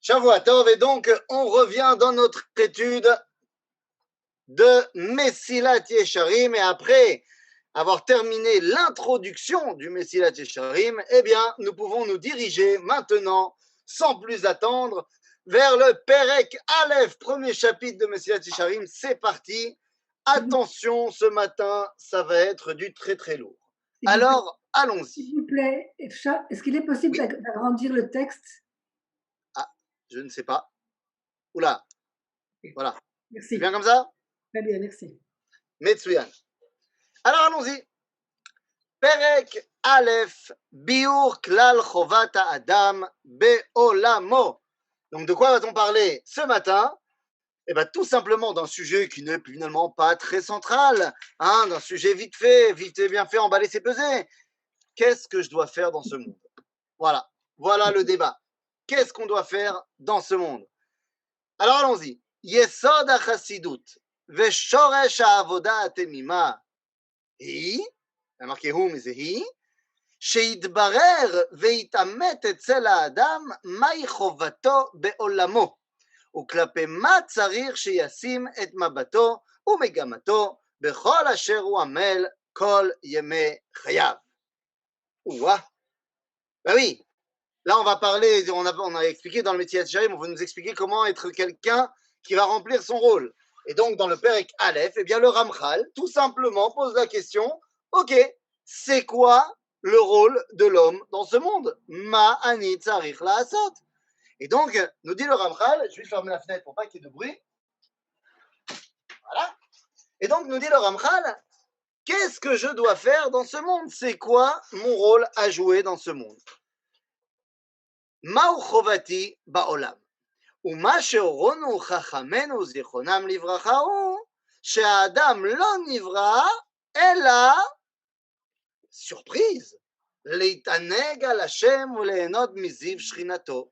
Shavua Tov, et donc on revient dans notre étude de Mesilat Yesharim, et après avoir terminé l'introduction du Mesilat Yesharim, eh bien, nous pouvons nous diriger maintenant, sans plus attendre, vers le Perek Aleph, premier chapitre de Mesilat Yesharim. C'est parti. Attention, ce matin, ça va être du très très lourd. Alors, allons-y. S'il vous plaît, est-ce qu'il est possible d'agrandir le texte? Ah, je ne sais pas. Oula, voilà. Merci. C'est bien comme ça? Très bien, merci. Metsuyan. Alors, allons-y. Perek Aleph, Biur Klal Chovat Adam Be'olamo. Donc, de quoi va-t-on parler ce matin? Eh bien, tout simplement d'un sujet qui n'est finalement pas très central, hein, d'un sujet vite fait, vite et bien fait, emballé, c'est pesé. Qu'est-ce que je dois faire dans ce monde? Voilà, voilà le débat. Qu'est-ce qu'on doit faire dans ce monde? Alors, allons-y. Yesod HaChassidut veShoresh HaAvoda HaTemima היא, marqué הוא מזה היא, שיתברר ויתעמת אצל האדם מהי חובתו בעולמו, וכלפי מה צריך שישים את מבטו ומגמתו בכל אשר הוא עמל כל ימי חייו. Ouah, ben oui, là on va parler, on a expliqué dans le métier de Sharim, on va nous expliquer comment être quelqu'un qui va remplir son rôle. Et donc dans le Perek Aleph, eh bien le Ramchal tout simplement pose la question, ok, c'est quoi le rôle de l'homme dans ce monde? Ma ani tzarich la'asot. Et donc, nous dit le Ramchal, je vais fermer la fenêtre pour pas qu'il y ait de bruit. Voilà. Et donc, nous dit le Ramchal, qu'est-ce que je dois faire dans ce monde? C'est quoi mon rôle à jouer dans ce monde? Ma'u chovati ba'olam. ומה שהורונו חכמינו זיכרונם לברכה הוא שהאדם לא נברא אלא, surprise, להתענג על השם וליהנות מזיו שכינתו,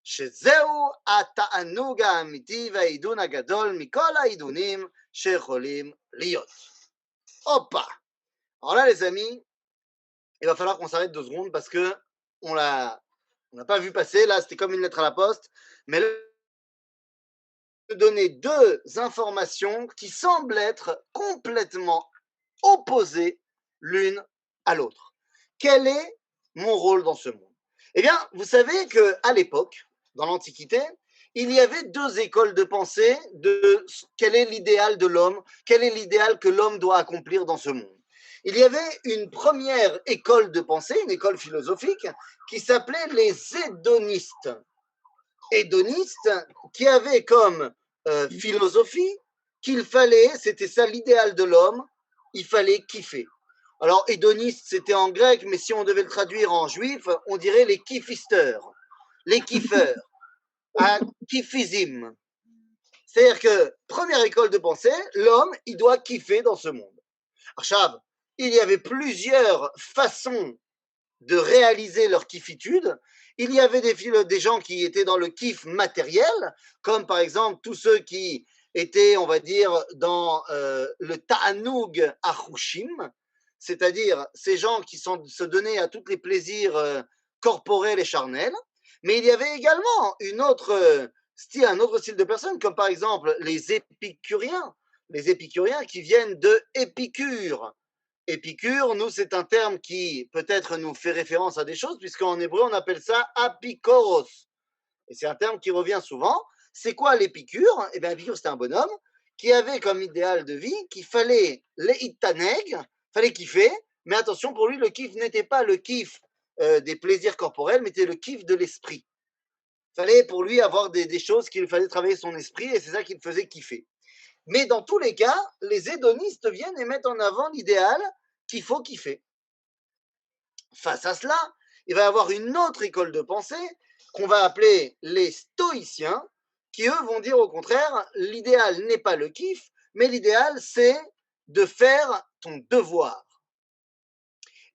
שזהו התענוג האמיתי והעידון הגדול מכל העידונים שיכולים להיות. Hoppa. Alors là les amis, il va falloir qu'on s'arrête 2 secondes parce que on n'a pas vu passer, là c'était comme une lettre à la poste, mais donner 2 informations qui semblent être complètement opposées l'une à l'autre. Quel est mon rôle dans ce monde? Eh bien, vous savez qu'à l'époque, dans l'Antiquité, il y avait 2 écoles de pensée de quel est l'idéal de l'homme, quel est l'idéal que l'homme doit accomplir dans ce monde. Il y avait une première école de pensée, une école philosophique, qui s'appelait les hédonistes. Hédonistes qui avaient comme philosophie qu'il fallait, c'était ça l'idéal de l'homme, il fallait kiffer. Alors, hédoniste, c'était en grec, mais si on devait le traduire en juif, on dirait les kifisteurs, les kiffeurs, un kifizim. C'est-à-dire que, première école de pensée, l'homme, il doit kiffer dans ce monde. Achav, il y avait plusieurs façons de réaliser leur kiffitude. Il y avait des gens qui étaient dans le kiff matériel, comme par exemple tous ceux qui étaient, on va dire, dans le ta'anoug achushim, c'est-à-dire ces gens qui se donnaient à tous les plaisirs corporels et charnels. Mais il y avait également un autre style de personnes, comme par exemple les épicuriens qui viennent de Épicure. Épicure, nous, c'est un terme qui peut-être nous fait référence à des choses, puisqu'en hébreu, on appelle ça apikoros. Et c'est un terme qui revient souvent. C'est quoi l'épicure? Eh bien, l'épicure, c'était un bonhomme qui avait comme idéal de vie qu'il fallait leitaneg, fallait kiffer, mais attention, pour lui, le kiff n'était pas le kiff des plaisirs corporels, mais c'était le kiff de l'esprit. Il fallait pour lui avoir des choses qu'il fallait travailler son esprit, et c'est ça qui le faisait kiffer. Mais dans tous les cas, les hédonistes viennent et mettent en avant l'idéal qu'il faut kiffer. Face à cela, il va y avoir une autre école de pensée qu'on va appeler les stoïciens, qui eux vont dire au contraire, l'idéal n'est pas le kiff, mais l'idéal c'est de faire ton devoir.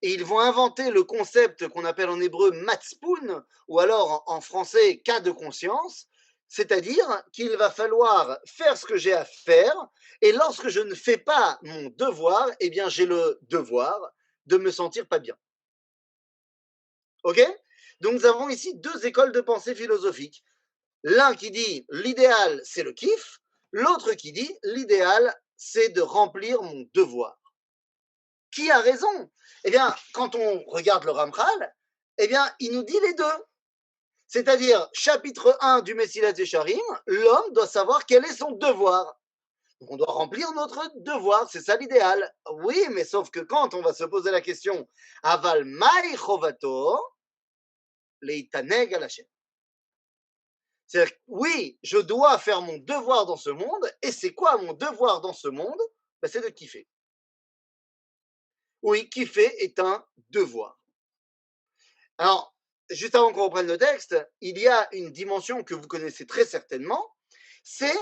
Et ils vont inventer le concept qu'on appelle en hébreu matzpoun, ou alors en français cas de conscience, c'est-à-dire qu'il va falloir faire ce que j'ai à faire, et lorsque je ne fais pas mon devoir, eh bien j'ai le devoir de me sentir pas bien. Ok? Donc nous avons ici 2 écoles de pensée philosophique. L'un qui dit l'idéal, c'est le kiff, l'autre qui dit l'idéal, c'est de remplir mon devoir. Qui a raison? Eh bien, quand on regarde le Ramchal, eh bien, il nous dit les deux. C'est-à-dire, chapitre 1 du Messilat Yesharim, l'homme doit savoir quel est son devoir. Donc, on doit remplir notre devoir, c'est ça l'idéal. Oui, mais sauf que quand on va se poser la question, Aval mai chovato, leitaneg al Hashem. C'est-à-dire, oui, je dois faire mon devoir dans ce monde, et c'est quoi mon devoir dans ce monde? Ben, c'est de kiffer. Oui, kiffer est un devoir. Alors, juste avant qu'on reprenne le texte, il y a une dimension que vous connaissez très certainement, c'est,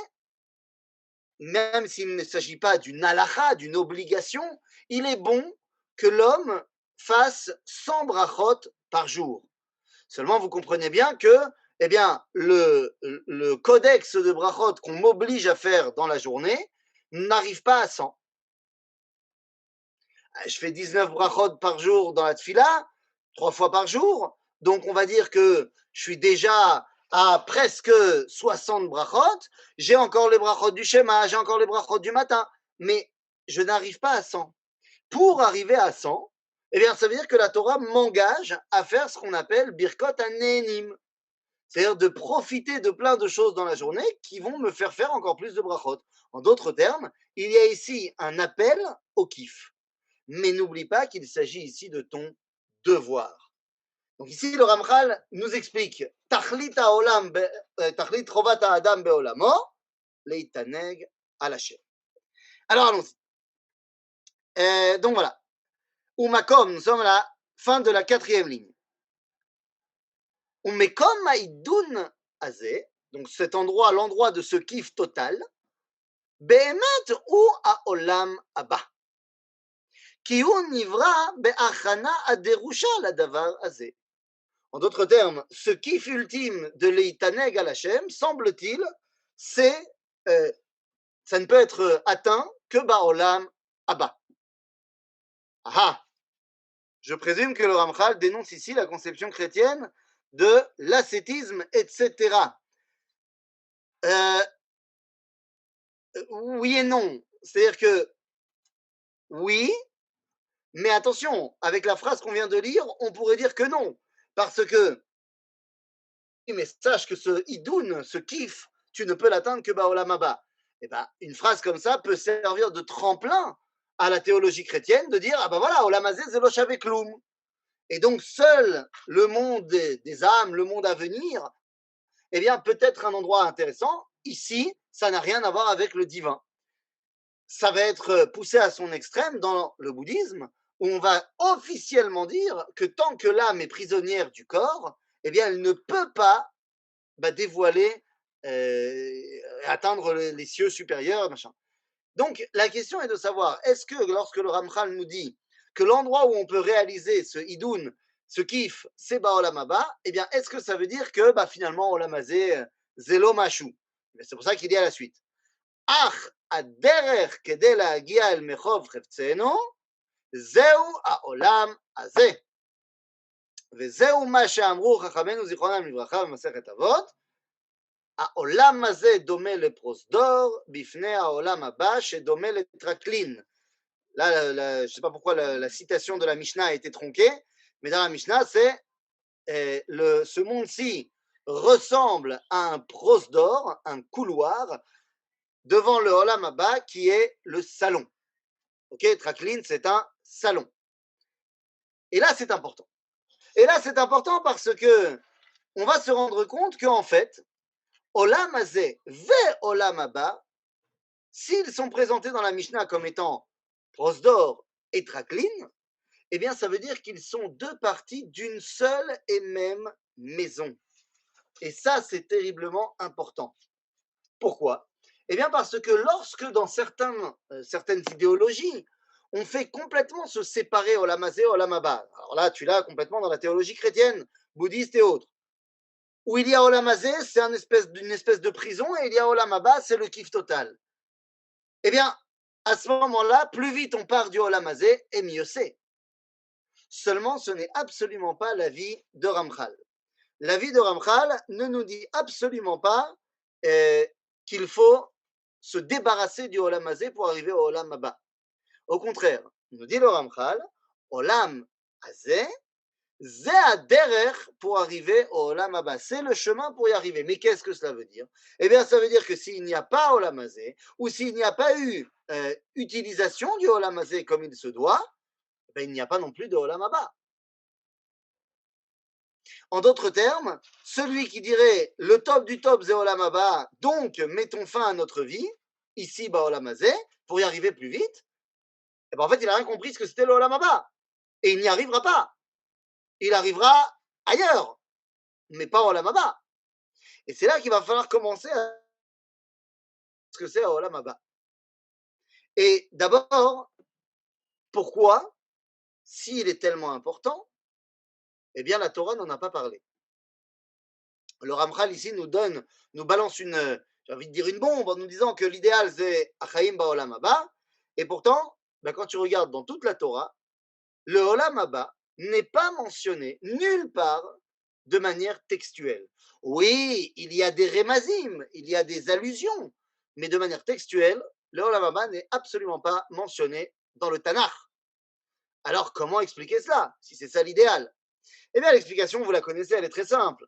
même s'il ne s'agit pas d'une halakha, d'une obligation, il est bon que l'homme fasse 100 brachot par jour. Seulement, vous comprenez bien que, eh bien, le codex de brachot qu'on m'oblige à faire dans la journée n'arrive pas à 100. Je fais 19 brachot par jour dans la tfila, 3 fois par jour. Donc, on va dire que je suis déjà à presque 60 brachot. J'ai encore les brachot du schéma, j'ai encore les brachot du matin, mais je n'arrive pas à 100. Pour arriver à 100, eh bien, ça veut dire que la Torah m'engage à faire ce qu'on appelle birkot hanenim, c'est-à-dire de profiter de plein de choses dans la journée qui vont me faire encore plus de brachot. En d'autres termes, il y a ici un appel au kiff. Mais n'oublie pas qu'il s'agit ici de ton devoir. Donc ici, le Ramchal nous explique Tachlit chovat ha'adam be'olamo, leitaneg al Hashem. Alors allons-y. Donc voilà. Umakom, nous sommes à la fin de la 4e ligne. Umekom ha'idun hazeh, donc cet endroit, l'endroit de ce kiff total, be'emet hu ha'olam haba. Ki hu nivra be'achana aderusha ladavar hazeh. En d'autres termes, ce kiff ultime de l'Eitaneg al Hashem, semble-t-il, c'est, ça ne peut être atteint que Ba'olam Abba. Ah, je présume que le Ramchal dénonce ici la conception chrétienne de l'ascétisme, etc. Oui et non. C'est-à-dire que oui, mais attention, avec la phrase qu'on vient de lire, on pourrait dire que non. Parce que, mais sache que ce idoun, ce kiff, tu ne peux l'atteindre que Ba'olam Haba. Eh ben, une phrase comme ça peut servir de tremplin à la théologie chrétienne, de dire, ah ben voilà, Olam Hazeh Zelo Shave Kloum. Et donc, seul le monde des âmes, le monde à venir, eh bien, peut être un endroit intéressant. Ici, ça n'a rien à voir avec le divin. Ça va être poussé à son extrême dans le bouddhisme, où on va officiellement dire que tant que l'âme est prisonnière du corps, eh bien, elle ne peut pas dévoiler, atteindre les cieux supérieurs, machin. Donc, la question est de savoir, est-ce que lorsque le Ramchal nous dit que l'endroit où on peut réaliser ce idoun, ce kiff, c'est Ba'olam Haba, eh bien, est-ce que ça veut dire que finalement, Olam Hazeh, Zelo Mashu? C'est pour ça qu'il dit à la suite. Ach aderech kedei lahagia el mechov cheftzenu, zeu ha'olam hazeh. וזהו מה שאמרו חכמינו זיכרונם לברכה במסכת אבות, העולם הזה דומה לפרוזדור בפני העולם הבא שדומה לטרקלין. Là, je ne sais pas pourquoi la citation de la Mishnah a été tronquée, mais dans la Mishnah, c'est ce monde-ci ressemble à un prosdor, un couloir, devant le Olam Haba qui est le salon. Ok, Traklin, c'est un salon. Et là, c'est important. Et là, c'est important parce que on va se rendre compte qu'en fait, Olam Hazeh ve Olam Haba, s'ils sont présentés dans la Mishnah comme étant Prosdor et Traklin, eh bien, ça veut dire qu'ils sont deux parties d'une seule et même maison. Et ça, c'est terriblement important. Pourquoi? Eh bien, parce que lorsque dans certaines idéologies, on fait complètement se séparer Olam Hazeh, Olam Haba. Alors là, tu l'as complètement dans la théologie chrétienne, bouddhiste et autres. Où il y a Olam Hazeh, c'est une espèce de prison, et il y a Olam Haba, c'est le kiff total. Eh bien, à ce moment-là, plus vite on part du Olam Hazeh, et mieux c'est. Seulement, ce n'est absolument pas l'avis de Ramchal. L'avis de Ramchal ne nous dit absolument pas euh, qu'il faut se débarrasser du Olam Hazé pour arriver au Olam Haba. Au contraire, nous dit le Ramchal, Olam Hazé, Zé Aderer pour arriver au Olam Haba. C'est le chemin pour y arriver. Mais qu'est-ce que cela veut dire? Eh bien, ça veut dire que s'il n'y a pas Olam Hazé, ou s'il n'y a pas eu utilisation du Olam Hazé comme il se doit, ben, il n'y a pas non plus de Olam Haba. En d'autres termes, celui qui dirait le top du top, c'est Olam Haba, donc mettons fin à notre vie, ici, bah, Olam Hazé, pour y arriver plus vite, et ben, en fait, il n'a rien compris ce que c'était le Olam Haba. Et il n'y arrivera pas. Il arrivera ailleurs, mais pas Olam Haba. Et c'est là qu'il va falloir commencer à ce que c'est Olam Haba. Et d'abord, pourquoi, s'il est tellement important, eh bien, la Torah n'en a pas parlé. Le Ramchal ici nous balance j'ai envie de dire une bombe en nous disant que l'idéal c'est Achaim Ba'olam Haba. Et pourtant, ben, quand tu regardes dans toute la Torah, le Olam Haba n'est pas mentionné nulle part de manière textuelle. Oui, il y a des remazim, il y a des allusions, mais de manière textuelle, le Olam Haba n'est absolument pas mentionné dans le Tanakh. Alors, comment expliquer cela, si c'est ça l'idéal? Eh bien, l'explication, vous la connaissez, elle est très simple.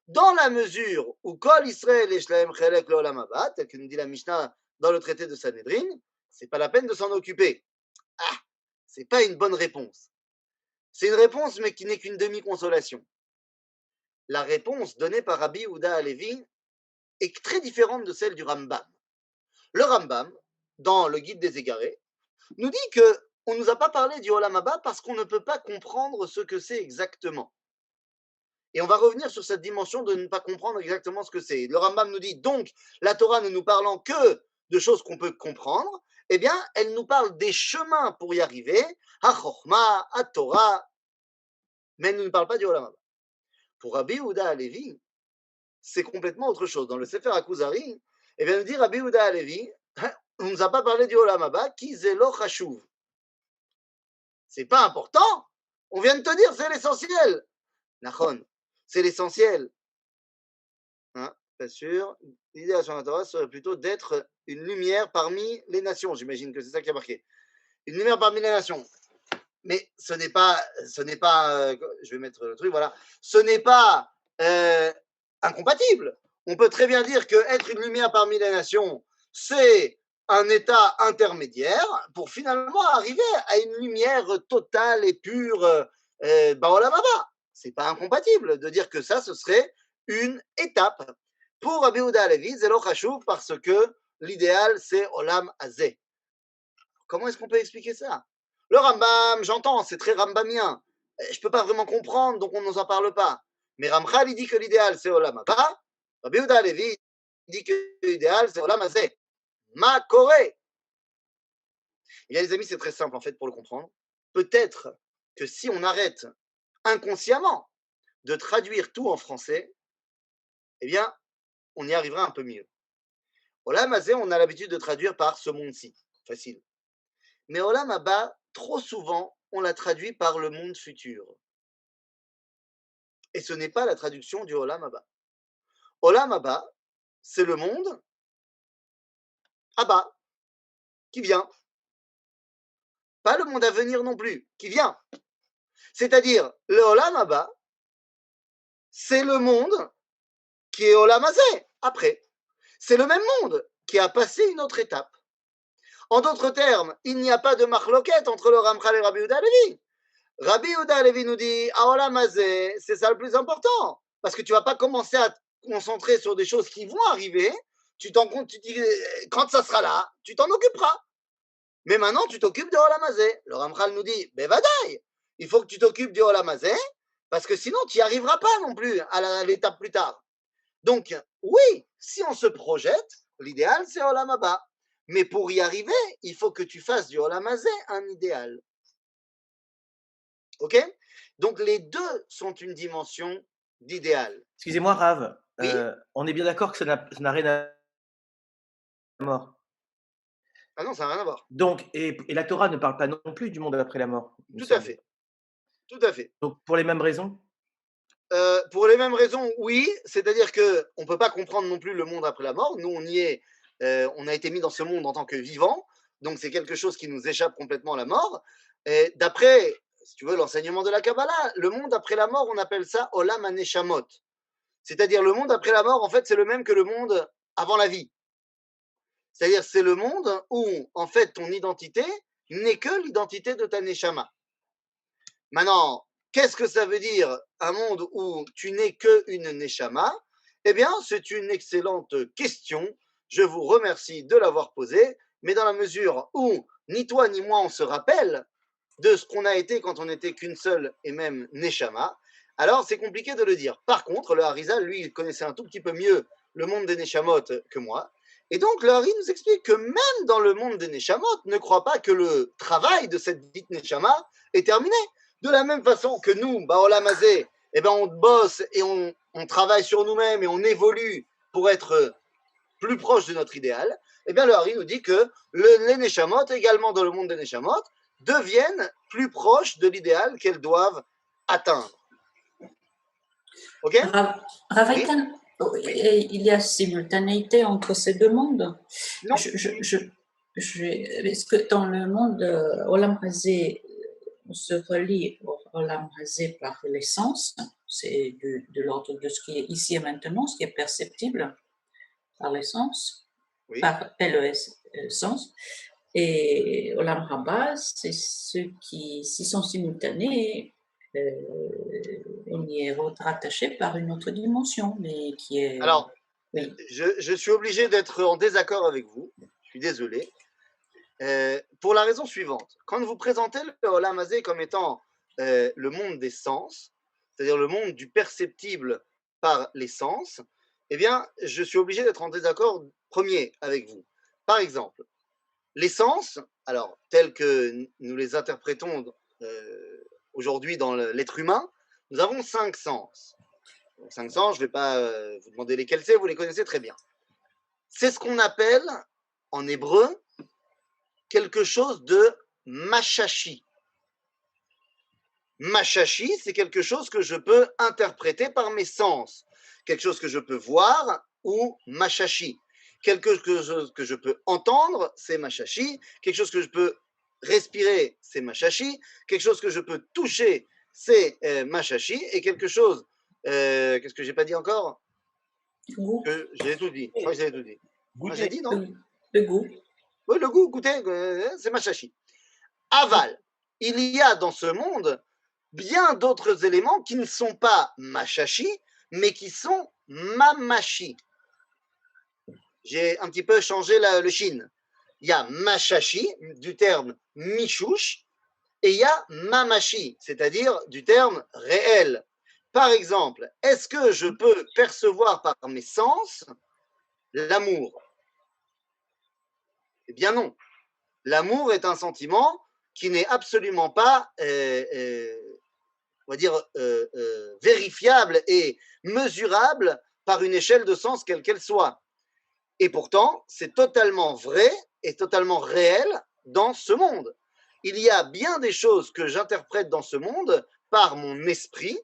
Dans la mesure où Kol Israël et Shlaem Chelek le Olam Haba, tel que nous dit la Mishnah dans le traité de Sanhedrin, c'est pas la peine de s'en occuper. Ah, c'est pas une bonne réponse. C'est une réponse, mais qui n'est qu'une demi-consolation. La réponse donnée par Rabbi Yehuda Halevi est très différente de celle du Rambam. Le Rambam, dans le Guide des Égarés, nous dit que on nous a pas parlé du Olam Haba parce qu'on ne peut pas comprendre ce que c'est exactement. Et on va revenir sur cette dimension de ne pas comprendre exactement ce que c'est. Le Rambam nous dit donc, la Torah ne nous parlant que de choses qu'on peut comprendre, eh bien, elle nous parle des chemins pour y arriver, ha-chochma, ha-Torah, mais elle ne nous parle pas du Olam Haba. Pour Rabbi Yehuda Halevi, c'est complètement autre chose. Dans le Sefer HaKuzari, eh bien, nous dit Rabbi Yehuda Halevi, on ne nous a pas parlé du Olam Haba, ki zelo chashuv. C'est pas important. On vient de te dire, c'est l'essentiel. Nachon, c'est l'essentiel. Hein, pas sûr. L'idée sur la Torah serait plutôt d'être une lumière parmi les nations. J'imagine que c'est ça qui a marqué. Une lumière parmi les nations. Mais ce n'est pas, je vais mettre le truc, voilà. Ce n'est pas incompatible. On peut très bien dire que être une lumière parmi les nations, c'est un état intermédiaire pour finalement arriver à une lumière totale et pure, Baolam Haba. C'est pas incompatible de dire que ça, ce serait une étape. Pour Rabbi Yehuda Halevi, Zelo Chashuv, parce que l'idéal, c'est Olam Hazé. Comment est-ce qu'on peut expliquer ça? Le Rambam, j'entends, c'est très rambamien. Je ne peux pas vraiment comprendre, donc on ne nous en parle pas. Mais Ramchal, il dit que l'idéal, c'est Olam Haba. Rabbi Yehuda Halevi dit que l'idéal, c'est Olam Hazé. Ma Corée. Eh bien, les amis, c'est très simple, en fait, pour le comprendre. Peut-être que si on arrête inconsciemment de traduire tout en français, eh bien, on y arrivera un peu mieux. Olam Hazé, on a l'habitude de traduire par ce monde-ci. Facile. Mais Olam Haba, trop souvent, on l'a traduit par le monde futur. Et ce n'est pas la traduction du Olam Haba. Olam Haba, c'est le monde Haba, qui vient. Pas le monde à venir non plus, qui vient. C'est-à-dire, le Olam Haba, c'est le monde qui est Olam Hazé, après. C'est le même monde qui a passé une autre étape. En d'autres termes, il n'y a pas de marloquette entre le Ramchal et Rabbi Yehuda Halevi. Rabbi Yehuda Halevi nous dit, ah Olam Hazé, c'est ça le plus important. Parce que tu ne vas pas commencer à te concentrer sur des choses qui vont arriver. Tu t'en comptes, tu dis, quand ça sera là, tu t'en occuperas. Mais maintenant, tu t'occupes de Olam Hazé. Le Ramchal nous dit, ben vadaï, il faut que tu t'occupes du Olam Hazé, parce que sinon, tu n'y arriveras pas non plus à l'étape plus tard. Donc, oui, si on se projette, l'idéal, c'est Olam Haba. Mais pour y arriver, il faut que tu fasses du Olam Hazé un idéal. Ok? Donc, les deux sont une dimension d'idéal. Excusez-moi, Rav. Oui. On est bien d'accord que ça n'a rien à la mort. Ah non, ça n'a rien à voir. Donc, et la Torah ne parle pas non plus du monde après la mort. Tout à fait. Tout à fait. Donc, pour les mêmes raisons? Pour les mêmes raisons, oui. C'est-à-dire qu'on ne peut pas comprendre non plus le monde après la mort. Nous, on a été mis dans ce monde en tant que vivants. Donc, c'est quelque chose qui nous échappe complètement à la mort. Et d'après, si tu veux, l'enseignement de la Kabbalah, le monde après la mort, on appelle ça Olam HaNeshamot. C'est-à-dire le monde après la mort, en fait, c'est le même que le monde avant la vie. C'est-à-dire c'est le monde où, en fait, ton identité n'est que l'identité de ta Neshama. Maintenant, qu'est-ce que ça veut dire un monde où tu n'es qu'une Neshama? Eh bien, c'est une excellente question. Je vous remercie de l'avoir posée, mais dans la mesure où ni toi ni moi on se rappelle de ce qu'on a été quand on n'était qu'une seule et même Neshama, alors c'est compliqué de le dire. Par contre, le Harizal, lui, il connaissait un tout petit peu mieux le monde des Neshamot que moi. Et donc, le Hari nous explique que même dans le monde des Neshamot, ne crois pas que le travail de cette dite Neshama est terminé. De la même façon que nous, Baolam Hazé, eh ben, on bosse et on travaille sur nous-mêmes et on évolue pour être plus proche de notre idéal, eh bien, le Hari nous dit que les Neshamot, également dans le monde des Neshamot, deviennent plus proches de l'idéal qu'elles doivent atteindre. Ok? Ravaitan, il y a simultanéité entre ces deux mondes? Non. Est-ce que dans le monde Olam Hazé, on se relie au Olam Hazé par l'essence, c'est de l'ordre de ce qui est ici et maintenant, ce qui est perceptible par l'essence, Oui. par l'essence, et Olam Haba, c'est ceux qui, s'ils sont simultanés, on y est rattaché par une autre dimension, mais qui est... Alors, oui. je suis obligé d'être en désaccord avec vous, je suis désolé, pour la raison suivante. Quand vous présentez le Olam Hazé comme étant le monde des sens, c'est-à-dire le monde du perceptible par les sens, eh bien, je suis obligé d'être en désaccord premier avec vous. Par exemple, les sens, alors, tels que nous les interprétons aujourd'hui dans l'être humain, nous avons 5 sens. Donc, 5 sens, je ne vais pas vous demander lesquels c'est, vous les connaissez très bien. C'est ce qu'on appelle, en hébreu, quelque chose de machashi. Machashi, c'est quelque chose que je peux interpréter par mes sens. Quelque chose que je peux voir ou machashi. Quelque chose que je peux entendre, c'est machashi. Quelque chose que je peux respirer, c'est machashi. Quelque chose que je peux toucher, c'est machashi. Et quelque chose, qu'est-ce que j'ai pas dit encore? Goût. J'ai tout dit. Je crois que j'ai tout dit. Moi, j'ai dit, non? Le goût. Oui, le goût, goûter, c'est machashi. Aval, il y a dans ce monde bien d'autres éléments qui ne sont pas machashi, mais qui sont mamashi. J'ai un petit peu changé le shin. Il y a machashi, du terme mishouch, et il y a mamashi, c'est-à-dire du terme réel. Par exemple, est-ce que je peux percevoir par mes sens l'amour? Eh bien non. L'amour est un sentiment qui n'est absolument pas, on va dire, vérifiable et mesurable par une échelle de sens quelle qu'elle soit. Et pourtant, c'est totalement vrai et totalement réel dans ce monde. Il y a bien des choses que j'interprète dans ce monde par mon esprit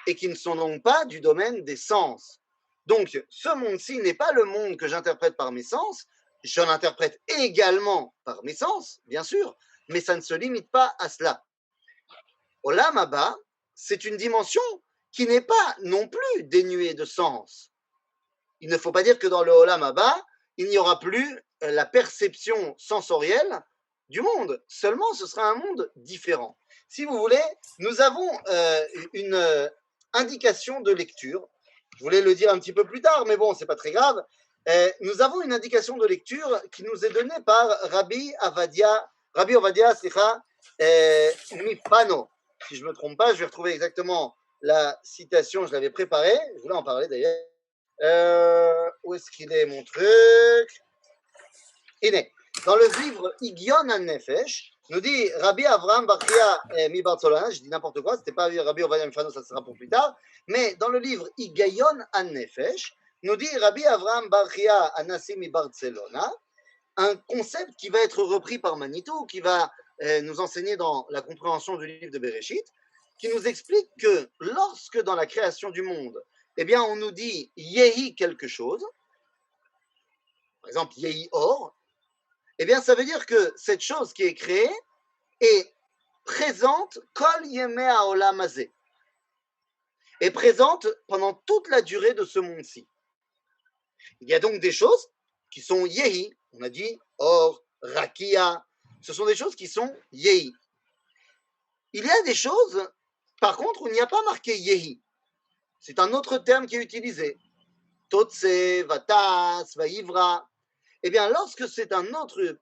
et qui ne sont donc pas du domaine des sens. Donc, ce monde-ci n'est pas le monde que j'interprète par mes sens, je l'interprète également par mes sens, bien sûr, mais ça ne se limite pas à cela. Olam Haba, c'est une dimension qui n'est pas non plus dénuée de sens. Il ne faut pas dire que dans le Olam Haba, il n'y aura plus la perception sensorielle du monde. Seulement, ce sera un monde différent. Si vous voulez, nous avons une indication de lecture. Je voulais le dire un petit peu plus tard, mais bon, c'est pas très grave. Nous avons une indication de lecture qui nous est donnée par Rabbi Ovadia Mifano. Si je ne me trompe pas, je vais retrouver exactement la citation, je l'avais préparée, je voulais en parler d'ailleurs. Où est-ce qu'il est mon truc? Il est dans le livre Higyon Nefesh, nous dit Rabbi Avraham Bachia Mi Bartholana, je dis n'importe quoi, c'était pas Rabbi Ovadia Mifano, ça sera pour plus tard, mais dans le livre Higyon Nefesh, nous dit Rabbi Avraham Bachia Anassi Mi Barcelona, un concept qui va être repris par Manitou, qui va nous enseigner dans la compréhension du livre de Bereshit. qui nous explique que lorsque dans la création du monde, eh bien, on nous dit Yehi quelque chose, par exemple Yehi Or, eh bien, ça veut dire que cette chose qui est créée est présente Kol Yemei HaOlam Hazeh, est présente pendant toute la durée de ce monde-ci. Il y a donc des choses qui sont Yehi, on a dit Or, Rakia, ce sont des choses qui sont Yehi. Il y a des choses, par contre, où il n'y a pas marqué Yehi. C'est un autre terme qui est utilisé. Totse, Vatas, Vaivra. Eh bien, lorsque c'est un autre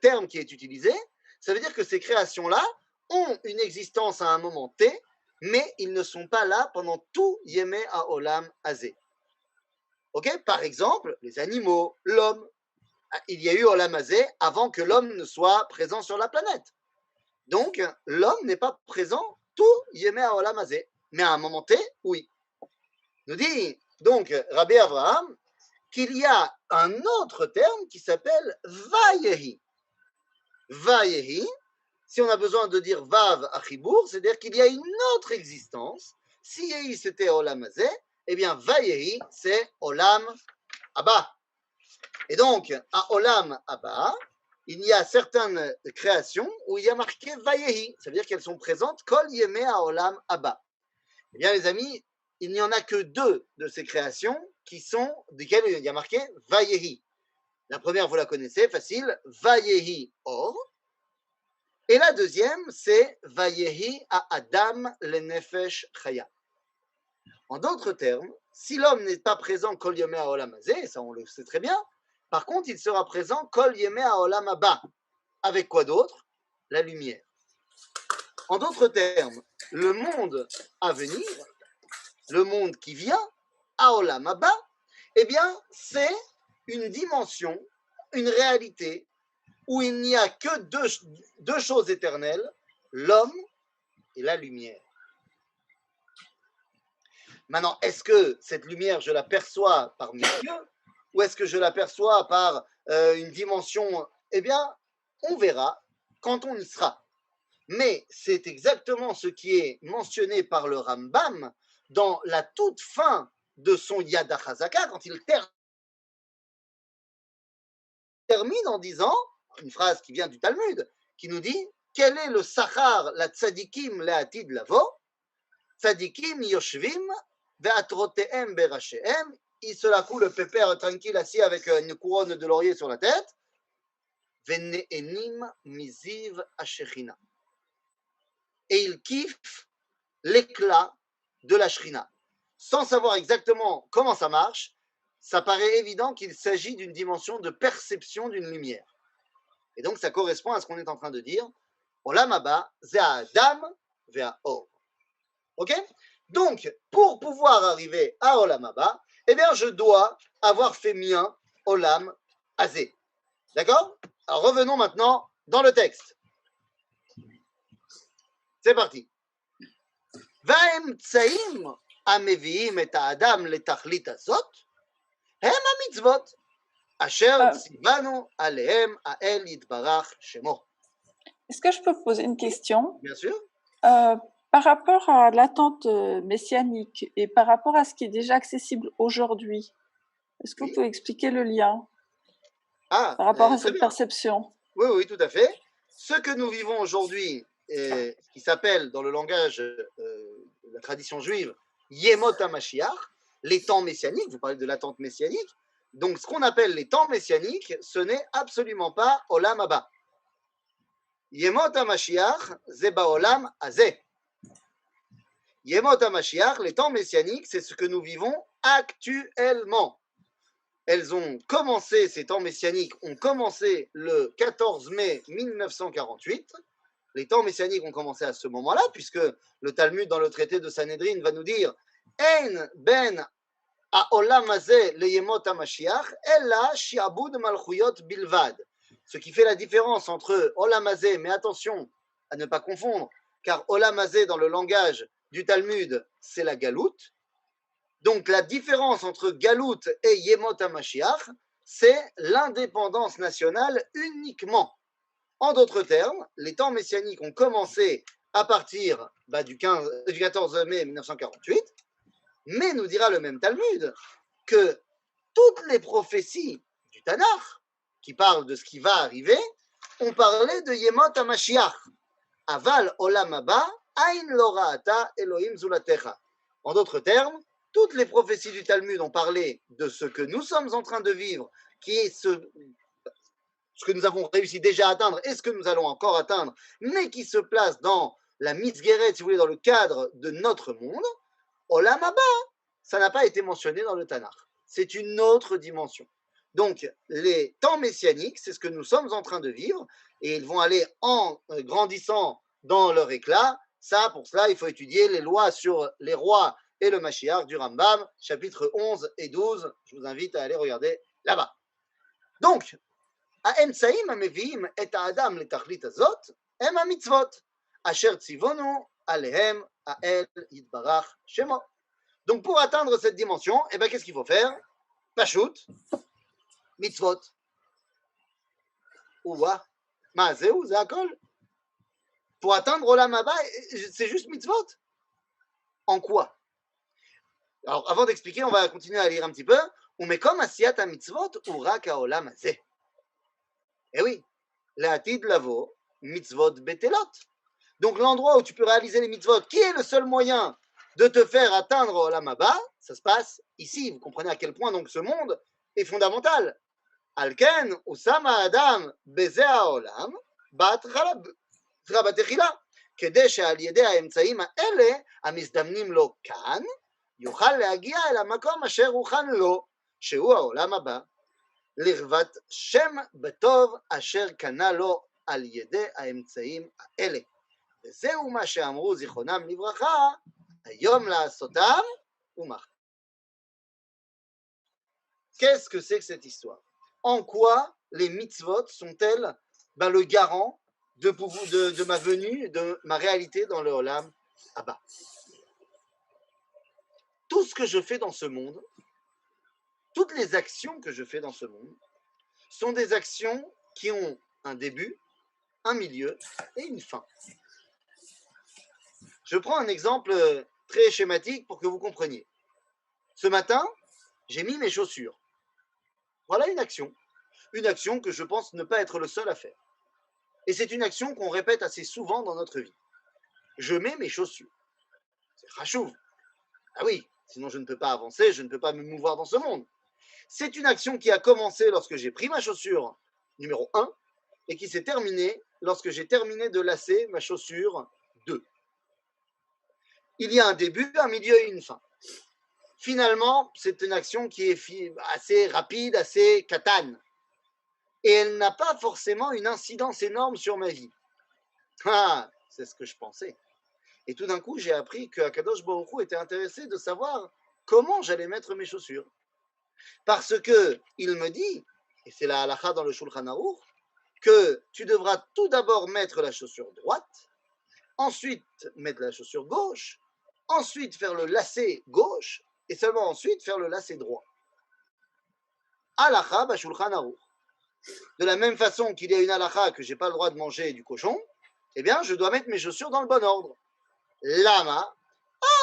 terme qui est utilisé, ça veut dire que ces créations-là ont une existence à un moment T, mais ils ne sont pas là pendant tout Yemei HaOlam Hazeh. Ok? Par exemple, les animaux, l'homme. Il y a eu Olam Hazeh avant que l'homme ne soit présent sur la planète. Donc, l'homme n'est pas présent tout Yemei HaOlam Hazeh. Mais à un moment T, oui. Nous dit donc Rabbi Avraham qu'il y a un autre terme qui s'appelle Vayehi. Vayehi, si on a besoin de dire Vav Achibour, c'est-à-dire qu'il y a une autre existence. Si Yehi c'était Olam Hazeh, eh bien Vayehi c'est Olam Abba. Et donc, à Olam Abba, il y a certaines créations où il y a marqué Vayehi, ça veut dire qu'elles sont présentes Kol Yemei HaOlam Abba. Eh bien, les amis, il n'y en a que deux de ces créations desquelles il y a marqué Vayehi. La première, vous la connaissez, facile, Vayehi Or. Et la deuxième, c'est Vayehi à Adam le Nefesh Chaya. En d'autres termes, si l'homme n'est pas présent Kol Yemei HaOlam Hazeh, ça on le sait très bien, par contre, il sera présent Kol Yemei HaOlam Abba. Avec quoi d'autre? La lumière. En d'autres termes, le monde à venir, le monde qui vient, HaOlam Abba, eh bien, c'est une dimension, une réalité où il n'y a que deux choses éternelles, l'homme et la lumière. Maintenant, est-ce que cette lumière, je la perçois par mes yeux ou est-ce que je la perçois par une dimension? Eh bien, on verra quand on y sera. Mais c'est exactement ce qui est mentionné par le Rambam dans la toute fin de son Yad HaChazaka, quand il termine en disant, une phrase qui vient du Talmud, qui nous dit quel est le sachar, la tzadikim le'atid lavo, tzadikim yoshvim ve'atrotehem berashehem, il se la coule le pépère tranquille assis avec une couronne de laurier sur la tête, ve'ne'enim miziv hashechina. Et il kiffe l'éclat de la shrina. Sans savoir exactement comment ça marche, ça paraît évident qu'il s'agit d'une dimension de perception d'une lumière. Et donc, ça correspond à ce qu'on est en train de dire. Olam haba, ze Adam ve'a Or. Ok? Donc, pour pouvoir arriver à Olam haba, eh bien, je dois avoir fait mien Olam Hazeh. D'accord? Alors, revenons maintenant dans le texte. C'est parti. והאמצעים המביאים את האדם לתכלית הזאת הם המצוות אשר ציוונו עליהם האל יתברך שמו. Est-ce que je peux poser une question? Bien sûr. Par rapport à l'attente messianique et par rapport à ce qui est déjà accessible aujourd'hui, est-ce que vous pouvez expliquer le lien par rapport à cette perception? Oui, oui, tout à fait. Ce que nous vivons aujourd'hui, qui s'appelle dans le langage de la tradition juive Yemot HaMashiach, les temps messianiques, vous parlez de l'attente messianique, donc ce qu'on appelle les temps messianiques, ce n'est absolument pas Olam Haba. Yemot HaMashiach, ze ba'olam hazeh. Yemot HaMashiach, les temps messianiques, c'est ce que nous vivons actuellement. Elles ont commencé, ces temps messianiques ont commencé le 14 mai 1948. Les temps messianiques ont commencé à ce moment-là, puisque le Talmud, dans le traité de Sanhedrin, va nous dire Ein ben ha'olam hazeh leyemot HaMashiach, ella shi'abud malchuyot bilvad. Ce qui fait la différence entre Olam Hazeh, mais attention à ne pas confondre, car Olam Hazeh, dans le langage du Talmud, c'est la galoute. Donc la différence entre Galout et Yemot HaMashiach, c'est l'indépendance nationale uniquement. En d'autres termes, les temps messianiques ont commencé à partir du 14 mai 1948, mais nous dira le même Talmud que toutes les prophéties du Tanakh, qui parlent de ce qui va arriver, ont parlé de Yemot HaMashiach. Aval Olam Haba, Ain Lo Ra'ata Elohim Zulatecha. En d'autres termes, toutes les prophéties du Talmud ont parlé de ce que nous sommes en train de vivre, qui est ce que nous avons réussi déjà à atteindre et ce que nous allons encore atteindre, mais qui se place dans la Mitzgeret, si vous voulez, dans le cadre de notre monde. Olam Haba, ça n'a pas été mentionné dans le Tanakh. C'est une autre dimension. Donc, les temps messianiques, c'est ce que nous sommes en train de vivre, et ils vont aller en grandissant dans leur éclat. Ça, pour cela, il faut étudier les lois sur les rois et le Mashiach du Rambam, chapitres 11 et 12. Je vous invite à aller regarder là-bas. Donc, האמצעים המביאים את האדם לתכלית הזאת הם המצוות, אשר ציוונו עליהם האל יתברך שמו. Donc, pour atteindre cette dimension, qu'est-ce qu'il faut faire? Pashut, mitzvot. Ouah, mazeu, zakol. Pour atteindre Olam Haba, c'est juste mitzvot. En quoi? Alors, avant d'expliquer, on va continuer à lire un petit peu. Umekom asiyat mitzvot urak haolam hazeh. Eh oui, l'atid lavo, mitzvot betelot. Donc, l'endroit où tu peux réaliser les mitzvot, qui est le seul moyen de te faire atteindre Olam Haba, ça se passe ici. Vous comprenez à quel point donc ce monde est fondamental. Alken, Usama Adam, Beze Haolam, Bat Rabbatechila, כדי שעל ידי האמצעים האלה, המזדמנים לו כאן, יוכל להגיע אל המקום אשר הוכן לו, שהוא העולם הבא, לרוות שם בטוב אשר קנה לו על ידי האמצעים האלה. וזהו מה שאמרו זיכרונם לברכה, היום לעשותם ומחר. Qu'est-ce que c'est que cette histoire? En quoi les mitzvot sont-elles le garant de ma venue, de ma réalité dans le Olam Haba? Tout ce que je fais dans ce monde, toutes les actions que je fais dans ce monde, sont des actions qui ont un début, un milieu et une fin. Je prends un exemple très schématique pour que vous compreniez. Ce matin, j'ai mis mes chaussures. Voilà une action que je pense ne pas être le seul à faire. Et c'est une action qu'on répète assez souvent dans notre vie. Je mets mes chaussures. C'est rachouv. Ah oui, sinon je ne peux pas avancer, je ne peux pas me mouvoir dans ce monde. C'est une action qui a commencé lorsque j'ai pris ma chaussure numéro 1 et qui s'est terminée lorsque j'ai terminé de lasser ma chaussure 2. Il y a un début, un milieu et une fin. Finalement, c'est une action qui est assez rapide, assez katane. Et elle n'a pas forcément une incidence énorme sur ma vie. Ah, c'est ce que je pensais. Et tout d'un coup, j'ai appris que Akadosh Baruch Hu était intéressé de savoir comment j'allais mettre mes chaussures. Parce que il me dit, et c'est la halakha dans le Shulchan Aruch, que tu devras tout d'abord mettre la chaussure droite, ensuite mettre la chaussure gauche, ensuite faire le lacet gauche, et seulement ensuite faire le lacet droit. Halakha ba Shulchan Aruch. De la même façon qu'il y a une halakha que je n'ai pas le droit de manger du cochon, eh bien, je dois mettre mes chaussures dans le bon ordre. Lama,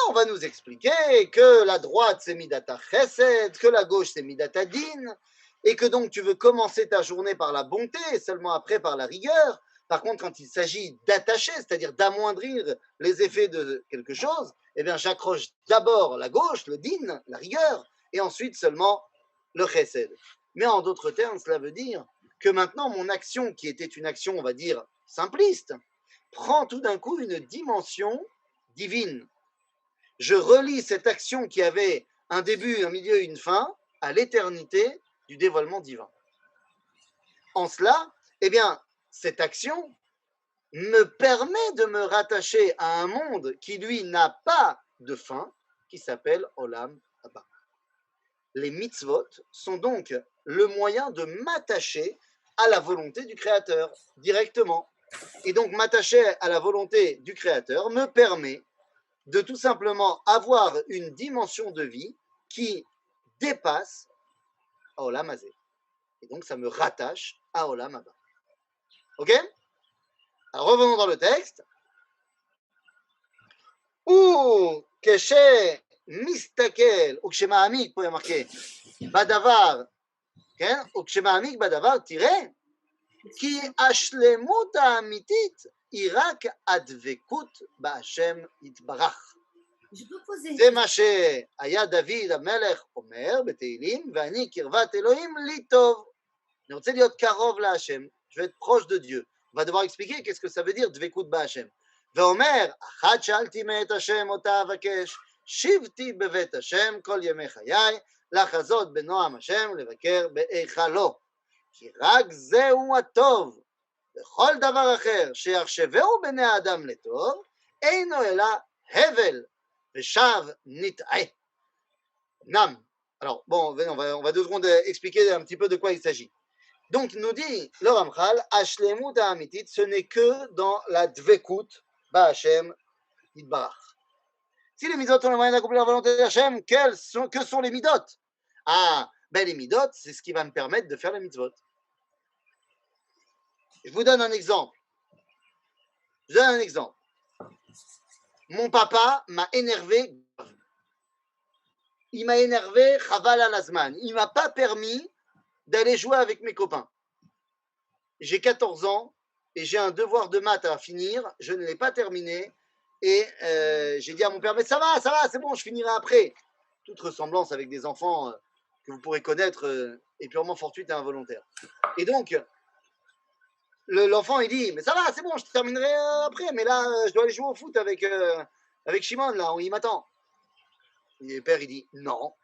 on va nous expliquer que la droite c'est midata chesed, que la gauche c'est midata din, et que donc tu veux commencer ta journée par la bonté et seulement après par la rigueur. Par contre, quand il s'agit d'attacher, c'est-à-dire d'amoindrir les effets de quelque chose, eh bien, j'accroche d'abord la gauche, le din, la rigueur, et ensuite seulement le chesed. Mais en d'autres termes, cela veut dire que maintenant, mon action, qui était une action, on va dire, simpliste, prend tout d'un coup une dimension divine. Je relie cette action qui avait un début, un milieu et une fin à l'éternité du dévoilement divin. En cela, eh bien, cette action me permet de me rattacher à un monde qui, lui, n'a pas de fin, qui s'appelle Olam Haba. Les mitzvot sont donc le moyen de m'attacher à la volonté du Créateur directement. Et donc, m'attacher à la volonté du Créateur me permet de tout simplement avoir une dimension de vie qui dépasse Olam Hazeh. Et donc, ça me rattache à Olam Haba. Ok? Alors, revenons dans le texte. ou כשמסתכל, ou כשמעמיק, פה יהיה marqué, בדבר, כן? ou כשמעמיק בדבר, תראה, כי השלמות האמיתית היא רק הדבקות בהשם יתברך. זה מה שהיה דוד המלך אומר בתהילים, ואני קרבת אלוהים לי טוב. אני רוצה להיות קרוב להשם, je vais être proche de Dieu. On va devoir expliquer qu'est-ce que ça veut dire דבקות בהשם. ואומר, אחת שאלתי מאת השם אותה אבקש, שבתי בבית השם כל ימי חיי, לחזות בנועם השם לבקר בהיכלו. כי רק זהו הטוב, וכל דבר אחר שיחשבהו בני האדם לטוב, אינו אלא הבל ושב נטעה. Nam. Alors, bon, on va 2 secondes expliquer un petit peu de quoi il s'agit. Donc, nous dit le Ramchal, Ashlemut ha'amitit, ce n'est que dans la dvekut ba'Hashem yitbarach. Si les midot ont le moyen d'accomplir la volonté d'Hashem, que sont les midot? Ah, ben les midot, c'est ce qui va me permettre de faire les mitzvot. Je vous donne un exemple. Mon papa m'a énervé. Il m'a énervé, chaval al azman. Il ne m'a pas permis d'aller jouer avec mes copains. J'ai 14 ans et j'ai un devoir de maths à finir. Je ne l'ai pas terminé. Et j'ai dit à mon père, mais ça va, c'est bon, je finirai après. Toute ressemblance avec des enfants que vous pourrez connaître est purement fortuite et involontaire. Et donc, l'enfant, il dit, mais ça va, c'est bon, je terminerai après. Mais là, je dois aller jouer au foot avec Shimon, là, où il m'attend. Et le père, il dit, non,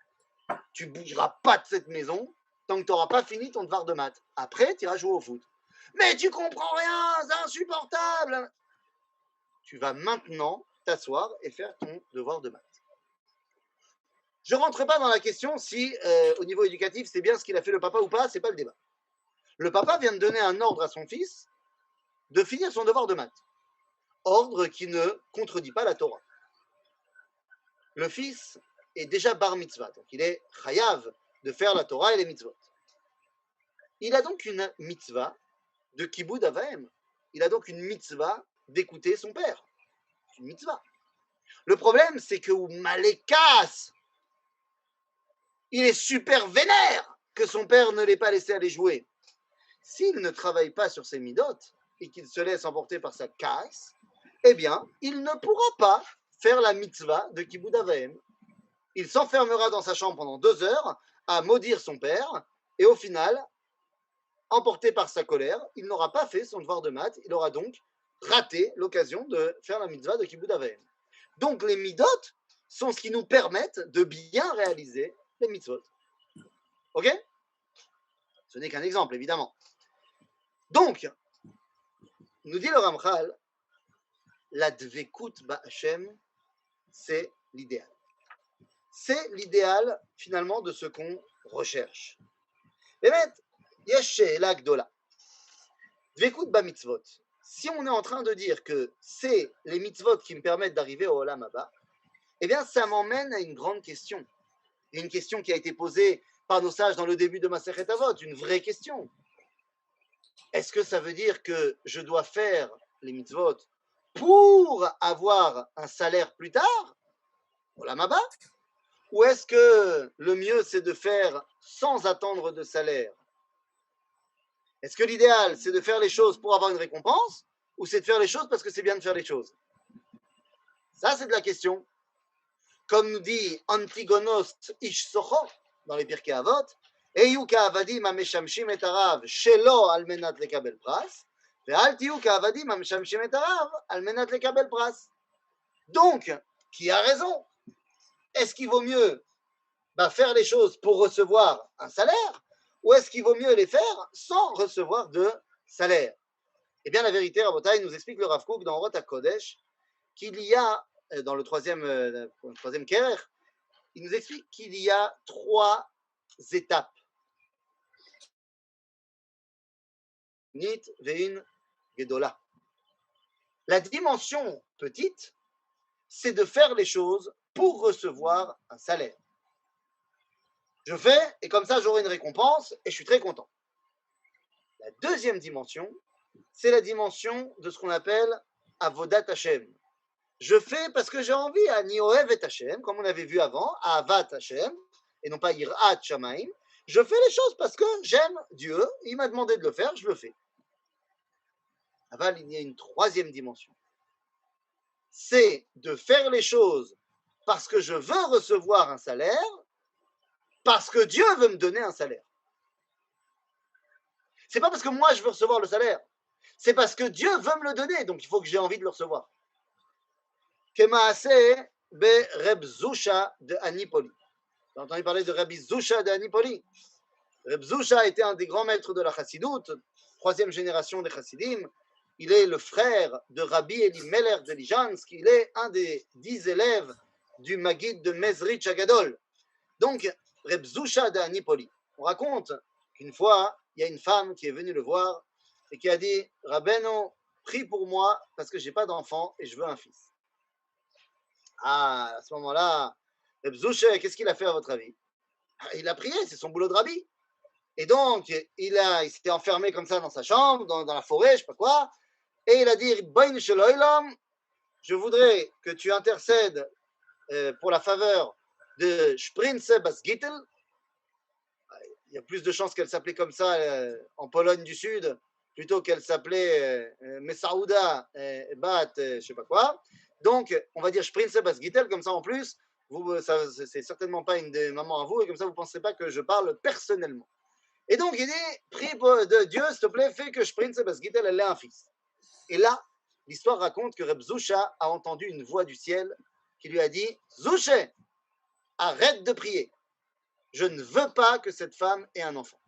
tu ne bougeras pas de cette maison tant que tu n'auras pas fini ton devoir de maths. Après, tu iras jouer au foot. Mais tu comprends rien, c'est insupportable. Tu vas maintenant t'asseoir et faire ton devoir de maths. Je ne rentre pas dans la question si, au niveau éducatif, c'est bien ce qu'il a fait le papa ou pas, ce n'est pas le débat. Le papa vient de donner un ordre à son fils de finir son devoir de maths. Ordre qui ne contredit pas la Torah. Le fils est déjà bar mitzvah, donc il est chayav de faire la Torah et les mitzvot. Il a donc une mitzvah de kiboud avaim. Il a donc une mitzvah d'écouter son père. C'est une mitzvah. Le problème, c'est que Malékas, il est super vénère que son père ne l'ait pas laissé aller jouer. S'il ne travaille pas sur ses midot et qu'il se laisse emporter par sa casse, eh bien, il ne pourra pas faire la mitzvah de kiboud avaim. Il s'enfermera dans sa chambre pendant 2 heures à maudire son père et au final, emporté par sa colère, il n'aura pas fait son devoir de maths. Il aura donc raté l'occasion de faire la mitzvah de kiboud avaim. Donc les midot sont ce qui nous permettent de bien réaliser les mitzvot. Ok? Ce n'est qu'un exemple, évidemment. Donc, nous dit le Ramchal, la dvekut ba'Hashem, c'est l'idéal. C'est l'idéal, finalement, de ce qu'on recherche. באמת, יש שאלה גדולה. דבקות במצוות. Si on est en train de dire que c'est les mitzvot qui me permettent d'arriver au Olam Haba, eh bien, ça m'emmène à une grande question. Et une question qui a été posée par nos sages dans le début de Masechet Avot, une vraie question. Est-ce que ça veut dire que je dois faire les mitzvot pour avoir un salaire plus tard, Olam Haba? Ou est-ce que le mieux, c'est de faire sans attendre de salaire? Est-ce que l'idéal, c'est de faire les choses pour avoir une récompense ou c'est de faire les choses parce que c'est bien de faire les choses? Ça, c'est de la question. Comme nous dit Antigonos Ish Socho dans les Pirkei Avot, Eyu ka'avadim ha'meshamshim et harav shelo al menat lekabel pras, ve'al tiyu ka'avadim ha'meshamshim et harav al menat lekabel pras. Donc, qui a raison? Est-ce qu'il vaut mieux faire les choses pour recevoir un salaire ou est-ce qu'il vaut mieux les faire sans recevoir de salaire? Eh bien, la vérité, Rabotai, nous explique le Rav Kook dans Orot HaKodesh qu'il y a, dans le troisième Kerer, il nous explique qu'il y a 3 étapes. Nit ve'in gedola. La dimension petite, c'est de faire les choses pour recevoir un salaire. Je fais, et comme ça, j'aurai une récompense, et je suis très content. La deuxième dimension, c'est la dimension de ce qu'on appelle Avodat Hashem. je fais parce que j'ai envie, Ani Ohev et Hashem, comme on avait vu avant, Ahavat Hashem, et non pas Yirat Shamaim. Je fais les choses parce que j'aime Dieu, il m'a demandé de le faire, je le fais. Aval, il y a une troisième dimension. C'est de faire les choses parce que je veux recevoir un salaire, parce que Dieu veut me donner un salaire. C'est pas parce que moi je veux recevoir le salaire, c'est parce que Dieu veut me le donner, donc il faut que j'ai envie de le recevoir. Kemaase be Reb Zusha de Anipoli. Vous avez entendu parler de Rabbi Zusha de Anipoli? Reb Zusha était un des grands maîtres de la Chassidoute, troisième génération des Chassidim. Il est le frère de Rabbi Elimelech de Lijansk. Il est un des 10 élèves du Maguid de Mezrich Agadol. Donc, Reb Zusha de Anipoli. On raconte qu'une fois, il y a une femme qui est venue le voir et qui a dit « Rabbeinu, prie pour moi parce que je n'ai pas d'enfant et je veux un fils. » Ah, à ce moment-là, Reb Zusha, qu'est-ce qu'il a fait à votre avis? Il a prié, c'est son boulot de rabbi. Et donc, il s'était enfermé comme ça dans sa chambre, dans la forêt, je ne sais pas quoi, et il a dit, je voudrais que tu intercèdes pour la faveur de Sprince Basgittel. Il y a plus de chances qu'elle s'appelait comme ça en Pologne du Sud, plutôt qu'elle s'appelait Messaouda Bat, je ne sais pas quoi. Donc, on va dire Sprince Basgittel, comme ça en plus, c'est certainement pas une des mamans à vous, et comme ça vous ne pensez pas que je parle personnellement. Et donc, il dit, prie de Dieu, s'il te plaît, fais que Sprince Basgittel, elle ait un fils. Et là, l'histoire raconte que Reb Zusha a entendu une voix du ciel qui lui a dit, Zouché, arrête de prier. Je ne veux pas que cette femme ait un enfant.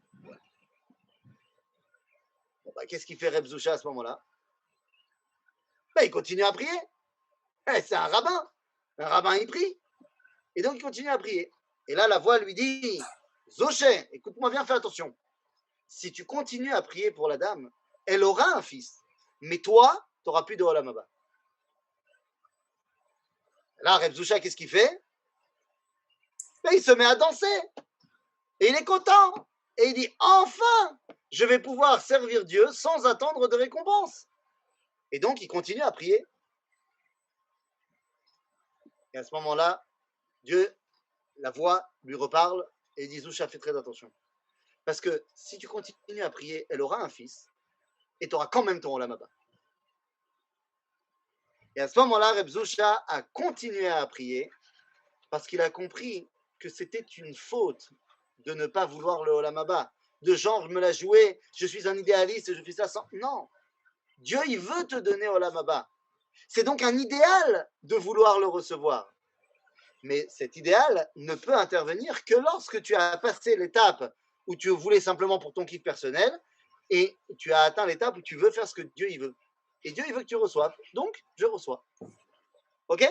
Bon, bah, qu'est-ce qu'il fait Reb Zusha à ce moment-là? Il continue à prier. C'est un rabbin. Un rabbin, il prie. Et donc, il continue à prier. Et là, la voix lui dit, Zouché, écoute-moi bien, fais attention. Si tu continues à prier pour la dame, elle aura un fils. Mais toi, tu n'auras plus de Olam Haba. Là, Reb Zusha, qu'est-ce qu'il fait? Il se met à danser. Et il est content. Et il dit, enfin, je vais pouvoir servir Dieu sans attendre de récompense. Et donc, il continue à prier. Et à ce moment-là, Dieu, la voix lui reparle et dit, Zusha, fais très attention. Parce que si tu continues à prier, elle aura un fils et tu auras quand même ton Olam Haba. Et à ce moment-là, Reb Zusha a continué à prier parce qu'il a compris que c'était une faute de ne pas vouloir le Olam Haba. De genre, je me la jouais, je suis un idéaliste et je fais ça sans... Non, Dieu, il veut te donner Olam Haba. C'est donc un idéal de vouloir le recevoir. Mais cet idéal ne peut intervenir que lorsque tu as passé l'étape où tu voulais simplement pour ton kiff personnel et tu as atteint l'étape où tu veux faire ce que Dieu il veut. Et Dieu, il veut que tu reçoives. Donc, je reçois. OK?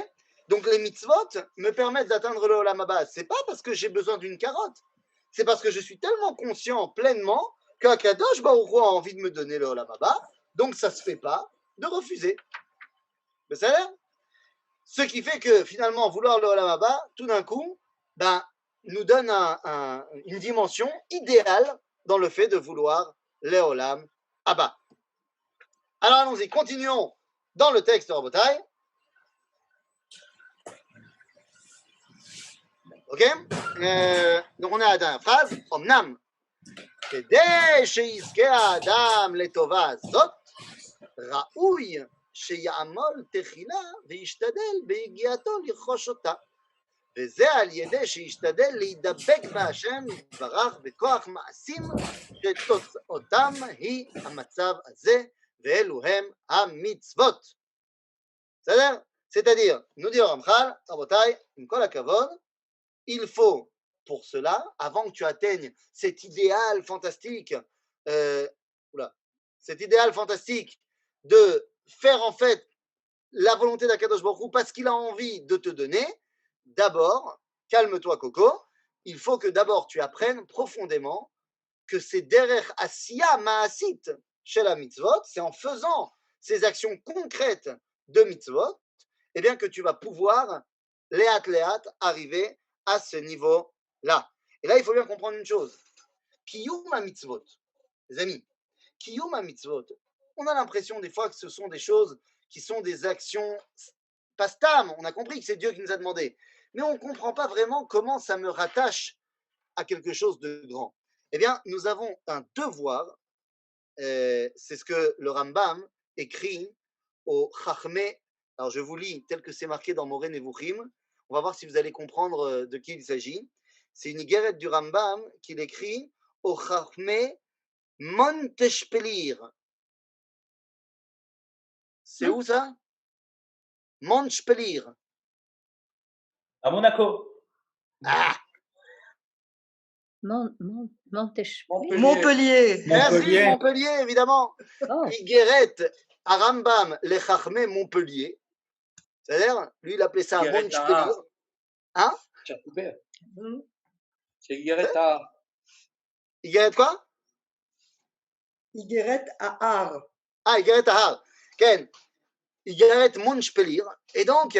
Donc, les mitzvot me permettent d'atteindre le Olam Haba. Ce n'est pas parce que j'ai besoin d'une carotte. C'est parce que je suis tellement conscient pleinement qu'Akadosh Baruch Hu a envie de me donner le Olam Haba. Donc, ça ne se fait pas de refuser. Vous savez? Ce qui fait que, finalement, vouloir le Olam Haba, tout d'un coup, nous donne une dimension idéale dans le fait de vouloir le Olam Haba. Alors allons-y, continuons dans le texte de Rabotai. Ok? Donc on est à la dernière phrase. Omnam, כדי שיזכה האדם לטובה הזאת, ראוי שיעמול תחילה וישתדל בהגיעתו לרכוש אותה. וזה על ידי שישתדל להידבק בהשם יתברך בכוח מעשים שתוצאותם היא המצב הזה. ואלו הם המצוות. בסדר? C'est-à-dire, nous dit Ramchal, Rabotai, עם כל הכבוד, il faut pour cela, avant que tu atteignes cet idéal fantastique, de faire en fait la volonté d'Akadosh Baruch Hu parce qu'il a envie de te donner, d'abord, calme-toi Coco, il faut que d'abord tu apprennes profondément que c'est derrière Asiya Ma'asit chez la mitzvot, c'est en faisant ces actions concrètes de mitzvot, eh bien que tu vas pouvoir, léat, arriver à ce niveau-là. Et là, il faut bien comprendre une chose. Kiyum mitzvot, les amis, Kiyum mitzvot, on a l'impression des fois que ce sont des choses qui sont des actions pas Stam, on a compris que c'est Dieu qui nous a demandé. Mais on ne comprend pas vraiment comment ça me rattache à quelque chose de grand. Eh bien, nous avons un devoir, c'est ce que le Rambam écrit au Chachmé. Alors, je vous lis tel que c'est marqué dans Moreh Nevuchim. On va voir si vous allez comprendre de qui il s'agit. C'est une Igeret du Rambam qu'il écrit au Chachmé Monteshpelir. C'est où ça? Monteshpelir. À Monaco. Ah, Montpellier. merci, Montpellier, évidemment. Oh, Igeret à Rambam, les Chachmé Montpellier. C'est-à-dire, lui, il appelait ça Igeret Monteshpelir. Hein? Tu as coupé. C'est Gueretta. Igeret quoi? Igeret à Ar. Ah, Igeret Ahar. Ken. Igeret Monteshpelir. Et donc,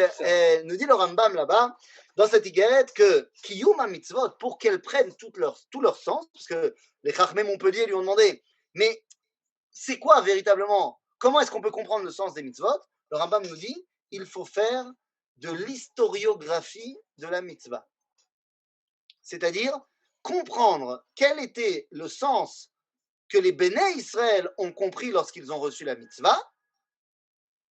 nous dit le Rambam là-bas, dans cette Igeret, que Kiyum mitzvot, pour qu'elles prennent tout leur sens, parce que les Chachmé Montpellier lui ont demandé, mais c'est quoi véritablement? Comment est-ce qu'on peut comprendre le sens des mitzvot? Le Rambam nous dit, il faut faire de l'historiographie de la mitzvah. C'est-à-dire comprendre quel était le sens que les Béné Israël ont compris lorsqu'ils ont reçu la mitzvah,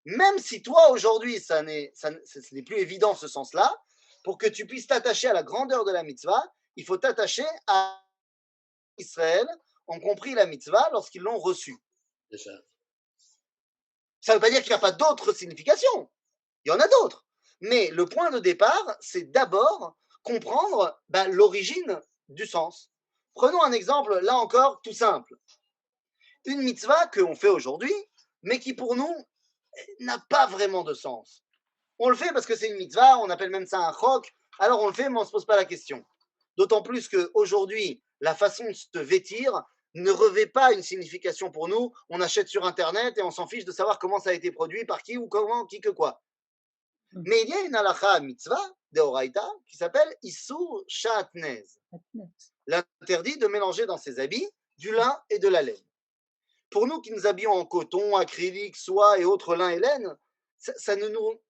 même si toi aujourd'hui ce n'est plus évident ce sens-là, pour que tu puisses t'attacher à la grandeur de la mitzvah, il faut t'attacher à Israël ont compris la mitzvah lorsqu'ils l'ont reçue. C'est ça. Ça ne veut pas dire qu'il n'y a pas d'autres significations. Il y en a d'autres. Mais le point de départ, c'est d'abord comprendre l'origine du sens. Prenons un exemple, là encore, tout simple. Une mitzvah qu'on fait aujourd'hui, mais qui pour nous n'a pas vraiment de sens. On le fait parce que c'est une mitzvah, on appelle même ça un chok, alors on le fait, mais on ne se pose pas la question. D'autant plus qu'aujourd'hui, la façon de se vêtir ne revêt pas une signification pour nous. On achète sur Internet et on s'en fiche de savoir comment ça a été produit, par qui ou comment, qui que quoi. Mais il y a une halakha mitzvah de Horaïta qui s'appelle Issur Shatnez. L'interdit de mélanger dans ses habits du lin et de la laine. Pour nous qui nous habillons en coton, acrylique, soie et autres lin et laine, ça ne nous...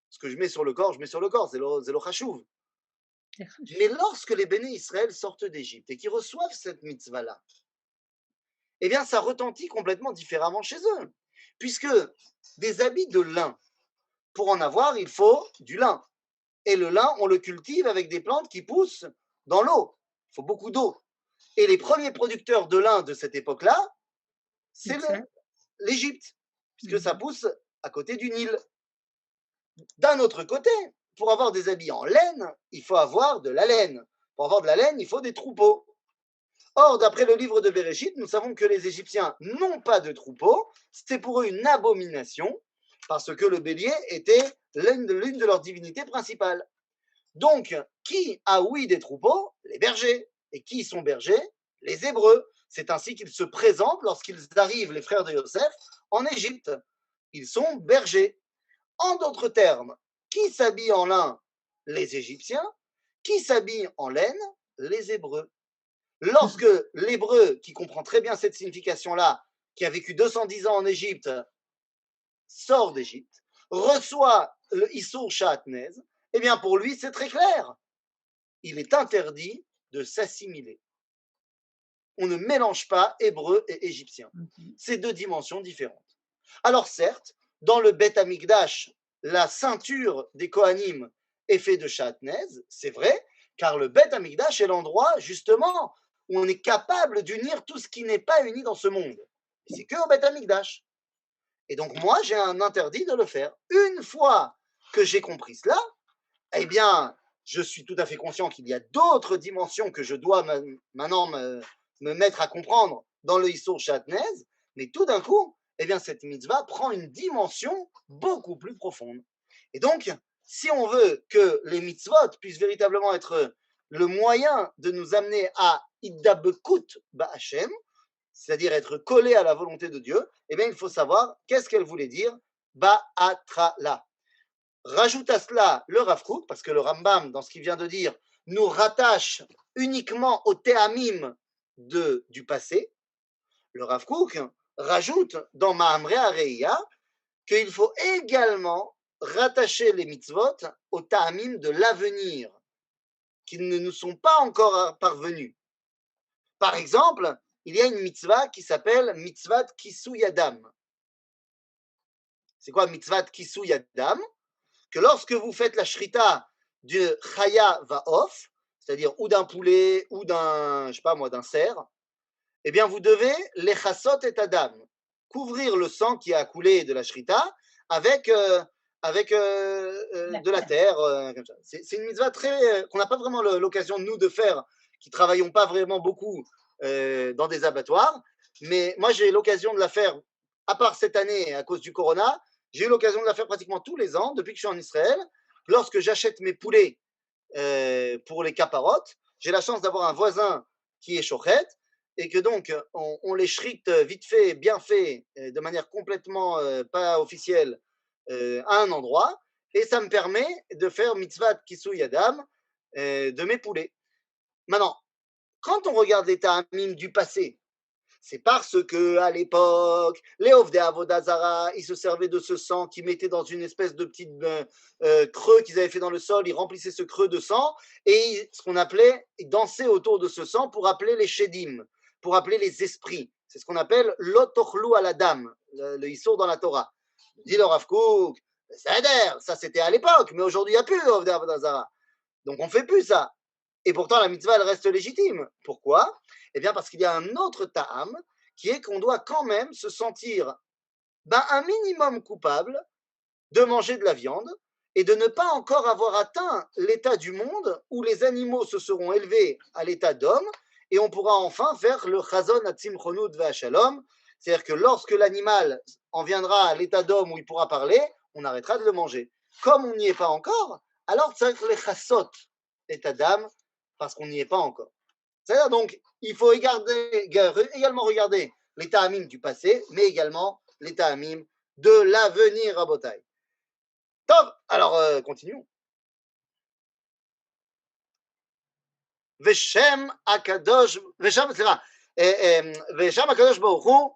Ce que je mets sur le corps, c'est le chachouv. Mais lorsque les Béné Israël sortent d'Égypte et qu'ils reçoivent cette mitzvah-là, eh bien, ça retentit complètement différemment chez eux. Puisque des habits de lin, pour en avoir, il faut du lin. Et le lin, on le cultive avec des plantes qui poussent dans l'eau. Il faut beaucoup d'eau. Et les premiers producteurs de lin de cette époque-là, c'est l'Égypte, puisque ça pousse à côté du Nil. D'un autre côté, pour avoir des habits en laine, il faut avoir de la laine. Pour avoir de la laine, il faut des troupeaux. Or, d'après le livre de Bereshit, nous savons que les Égyptiens n'ont pas de troupeaux. C'était pour eux une abomination, parce que le bélier était l'une de leurs divinités principales. Donc, qui a oui des troupeaux? Les bergers. Et qui sont bergers? Les Hébreux. C'est ainsi qu'ils se présentent lorsqu'ils arrivent, les frères de Yosef, en Égypte. Ils sont bergers. En d'autres termes, qui s'habille en lin? Les Égyptiens. Qui s'habille en laine? Les Hébreux. Lorsque l'Hébreu, qui comprend très bien cette signification-là, qui a vécu 210 ans en Égypte, sort d'Égypte, reçoit le Issur Shatnez, eh bien pour lui, c'est très clair. Il est interdit de s'assimiler. On ne mélange pas hébreu et égyptien. C'est deux dimensions différentes. Alors certes, dans le Beth Amikdash, la ceinture des Kohanim est faite de Shatnez, c'est vrai, car le Beth Amikdash est l'endroit, justement, où on est capable d'unir tout ce qui n'est pas uni dans ce monde. Et c'est que au Beth Amikdash. Et donc moi, j'ai un interdit de le faire. Une fois que j'ai compris cela, eh bien, je suis tout à fait conscient qu'il y a d'autres dimensions que je dois maintenant me mettre à comprendre dans le Issur Shatnez, mais tout d'un coup, eh bien, cette mitzvah prend une dimension beaucoup plus profonde. Et donc, si on veut que les mitzvot puissent véritablement être le moyen de nous amener à Iddabekut Ba'Hashem, c'est-à-dire être collé à la volonté de Dieu, eh bien, il faut savoir qu'est-ce qu'elle voulait dire Ba'atrala. Rajoute à cela le Rav Kook, parce que le Rambam, dans ce qu'il vient de dire, nous rattache uniquement au Théamim du passé. Le Rav Kook rajoute dans Ma'amre Areia qu'il faut également rattacher les mitzvot au ta'amim de l'avenir, qui ne nous sont pas encore parvenus. Par exemple, il y a une mitzvah qui s'appelle mitzvat Kisou Yadam. C'est quoi mitzvat Kisou Yadam? Que lorsque vous faites la shrita de Chaya Va'of, c'est-à-dire ou d'un poulet ou d'un, je sais pas moi, d'un cerf, eh bien vous devez les chassot et adam, couvrir le sang qui a coulé de la shrita avec de la terre. C'est une mitzvah qu'on n'a pas vraiment l'occasion nous de faire, qui travaillons pas vraiment beaucoup dans des abattoirs, mais moi j'ai l'occasion de la faire, à part cette année à cause du corona, j'ai eu l'occasion de la faire pratiquement tous les ans depuis que je suis en Israël. Lorsque j'achète mes poulets pour les caparottes, j'ai la chance d'avoir un voisin qui est chochet et que donc on les shrite vite fait, bien fait, de manière complètement pas officielle à un endroit, et ça me permet de faire mitzvat kisou yadam de mes poulets. Maintenant, quand on regarde les ta'amim du passé, c'est parce que à l'époque, les Ovdei Avodah Zara, ils se servaient de ce sang qu'ils mettaient dans une espèce de petit creux qu'ils avaient fait dans le sol, ils remplissaient ce creux de sang, et ce qu'on appelait, ils dansaient autour de ce sang pour appeler les shedim, pour appeler les esprits. C'est ce qu'on appelle l'otochlu à la dame, le issour dans la Torah. Dit le Rav Kook, ça c'était à l'époque, mais aujourd'hui il n'y a plus Ovdei Avodah Zara. Donc on ne fait plus ça. Et pourtant, la mitzvah, elle reste légitime. Pourquoi? Eh bien, parce qu'il y a un autre ta'am, qui est qu'on doit quand même se sentir un minimum coupable de manger de la viande et de ne pas encore avoir atteint l'état du monde où les animaux se seront élevés à l'état d'homme et on pourra enfin faire le chazon atzim chonud ve'ashalom, c'est-à-dire que lorsque l'animal en viendra à l'état d'homme où il pourra parler, on arrêtera de le manger. Comme on n'y est pas encore, alors c'est les chassot état d'âme, parce qu'on n'y est pas encore. C'est-à-dire donc, il faut également regarder les ta'amim du passé, mais également les ta'amim de l'avenir, Rabotai. Top. Alors, continuons. Veshem Akadosh, Veshem Akadosh Baruch Hu,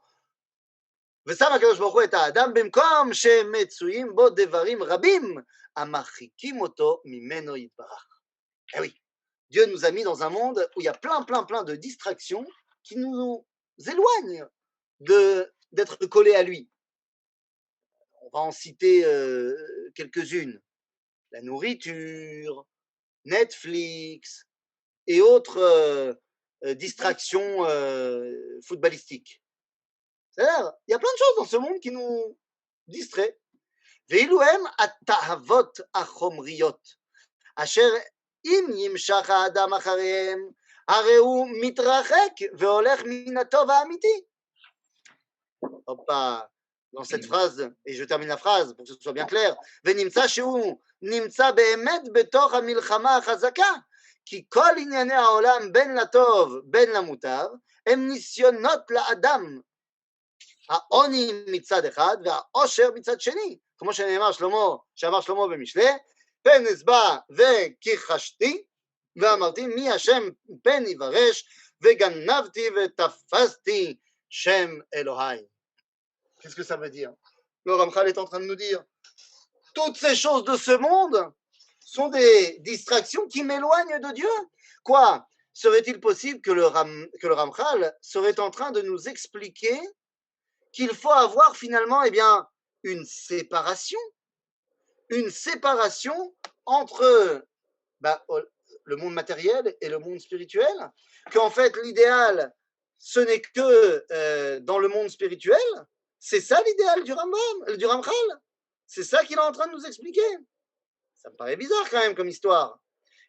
ושם הקדוש ברוך הוא את האדם במקום שמצויים בו דברים רבים המרחיקים אותו ממנו יתברך. Eh oui, Dieu nous a mis dans un monde où il y a plein de distractions qui nous éloignent d'être collés à lui. On va en citer quelques-unes. La nourriture, Netflix et autres distractions footballistiques. C'est-à-dire, il y a plein de choses dans ce monde qui nous distraient. ואילוהם התאוות החומריות, אשר אם ימשך האדם אחריהם, הרי הוא מתרחק והולך מן הטוב האמיתי. Dans cette phrase, et je termine la phrase pour que ce soit bien clair, ונמצא שהוא נמצא באמת בתוך המלחמה החזקה, כי כל ענייני העולם בין לטוב בין למוטב, הם ניסיונות לאדם, העוני מצד אחד והעושר מצד שני, כמו שאמר שלמה במשלי, פן אשבע וכיחשתי ואמרתי מי השם פן יברש וגנבתי ותפסתי שם אלוהי. Qu'est-ce que ça veut dire? Le Ramchal est en train de nous dire toutes ces choses de ce monde sont des distractions qui m'éloignent de Dieu. Quoi? Serait-il possible que le Ramchal serait en train de nous expliquer qu'il faut avoir finalement une séparation entre le monde matériel et le monde spirituel, qu'en fait l'idéal ce n'est que dans le monde spirituel. C'est ça l'idéal du Ramchal. C'est ça qu'il est en train de nous expliquer. Ça me paraît bizarre quand même comme histoire.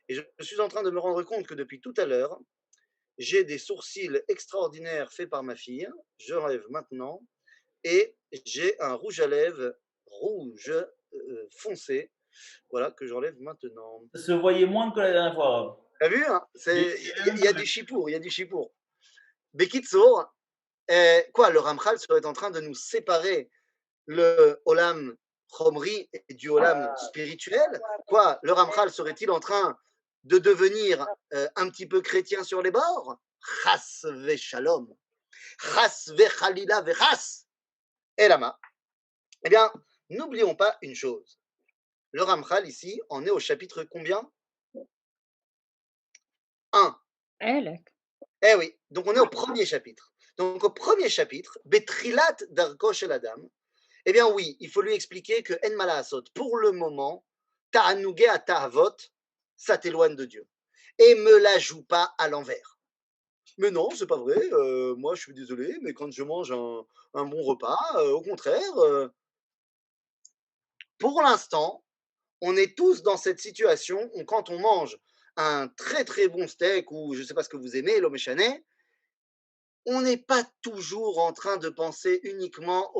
Et je suis en train de me rendre compte que depuis tout à l'heure, j'ai des sourcils extraordinaires faits par ma fille. Je rêve maintenant. Et j'ai un rouge à lèvres rouge foncé, voilà, que j'enlève maintenant. Ça se voyait moins que la dernière fois. T'as vu, hein? Il y a du chipour, Bekitsour, le Ramchal serait en train de nous séparer le Olam Chomri et du Olam spirituel. Quoi, le Ramchal serait-il en train de devenir un petit peu chrétien sur les bords? Chas ve shalom, chas ve chalila ve chas. Et là-bas, eh bien, n'oublions pas une chose. Le Ramchal, ici, en est au chapitre combien? 1. Eh oui, donc on est au premier chapitre. Donc au premier chapitre, Betrilat Darko Shel Adam, eh bien oui, il faut lui expliquer que En Malaasot, pour le moment, Ta'anugé à Ta'avot, ça t'éloigne de Dieu. Et me la joue pas à l'envers. Mais non, c'est pas vrai, moi je suis désolé, mais quand je mange un bon repas, au contraire, pour l'instant, on est tous dans cette situation où quand on mange un très très bon steak ou je ne sais pas ce que vous aimez, l'homme échané, on n'est pas toujours en train de penser uniquement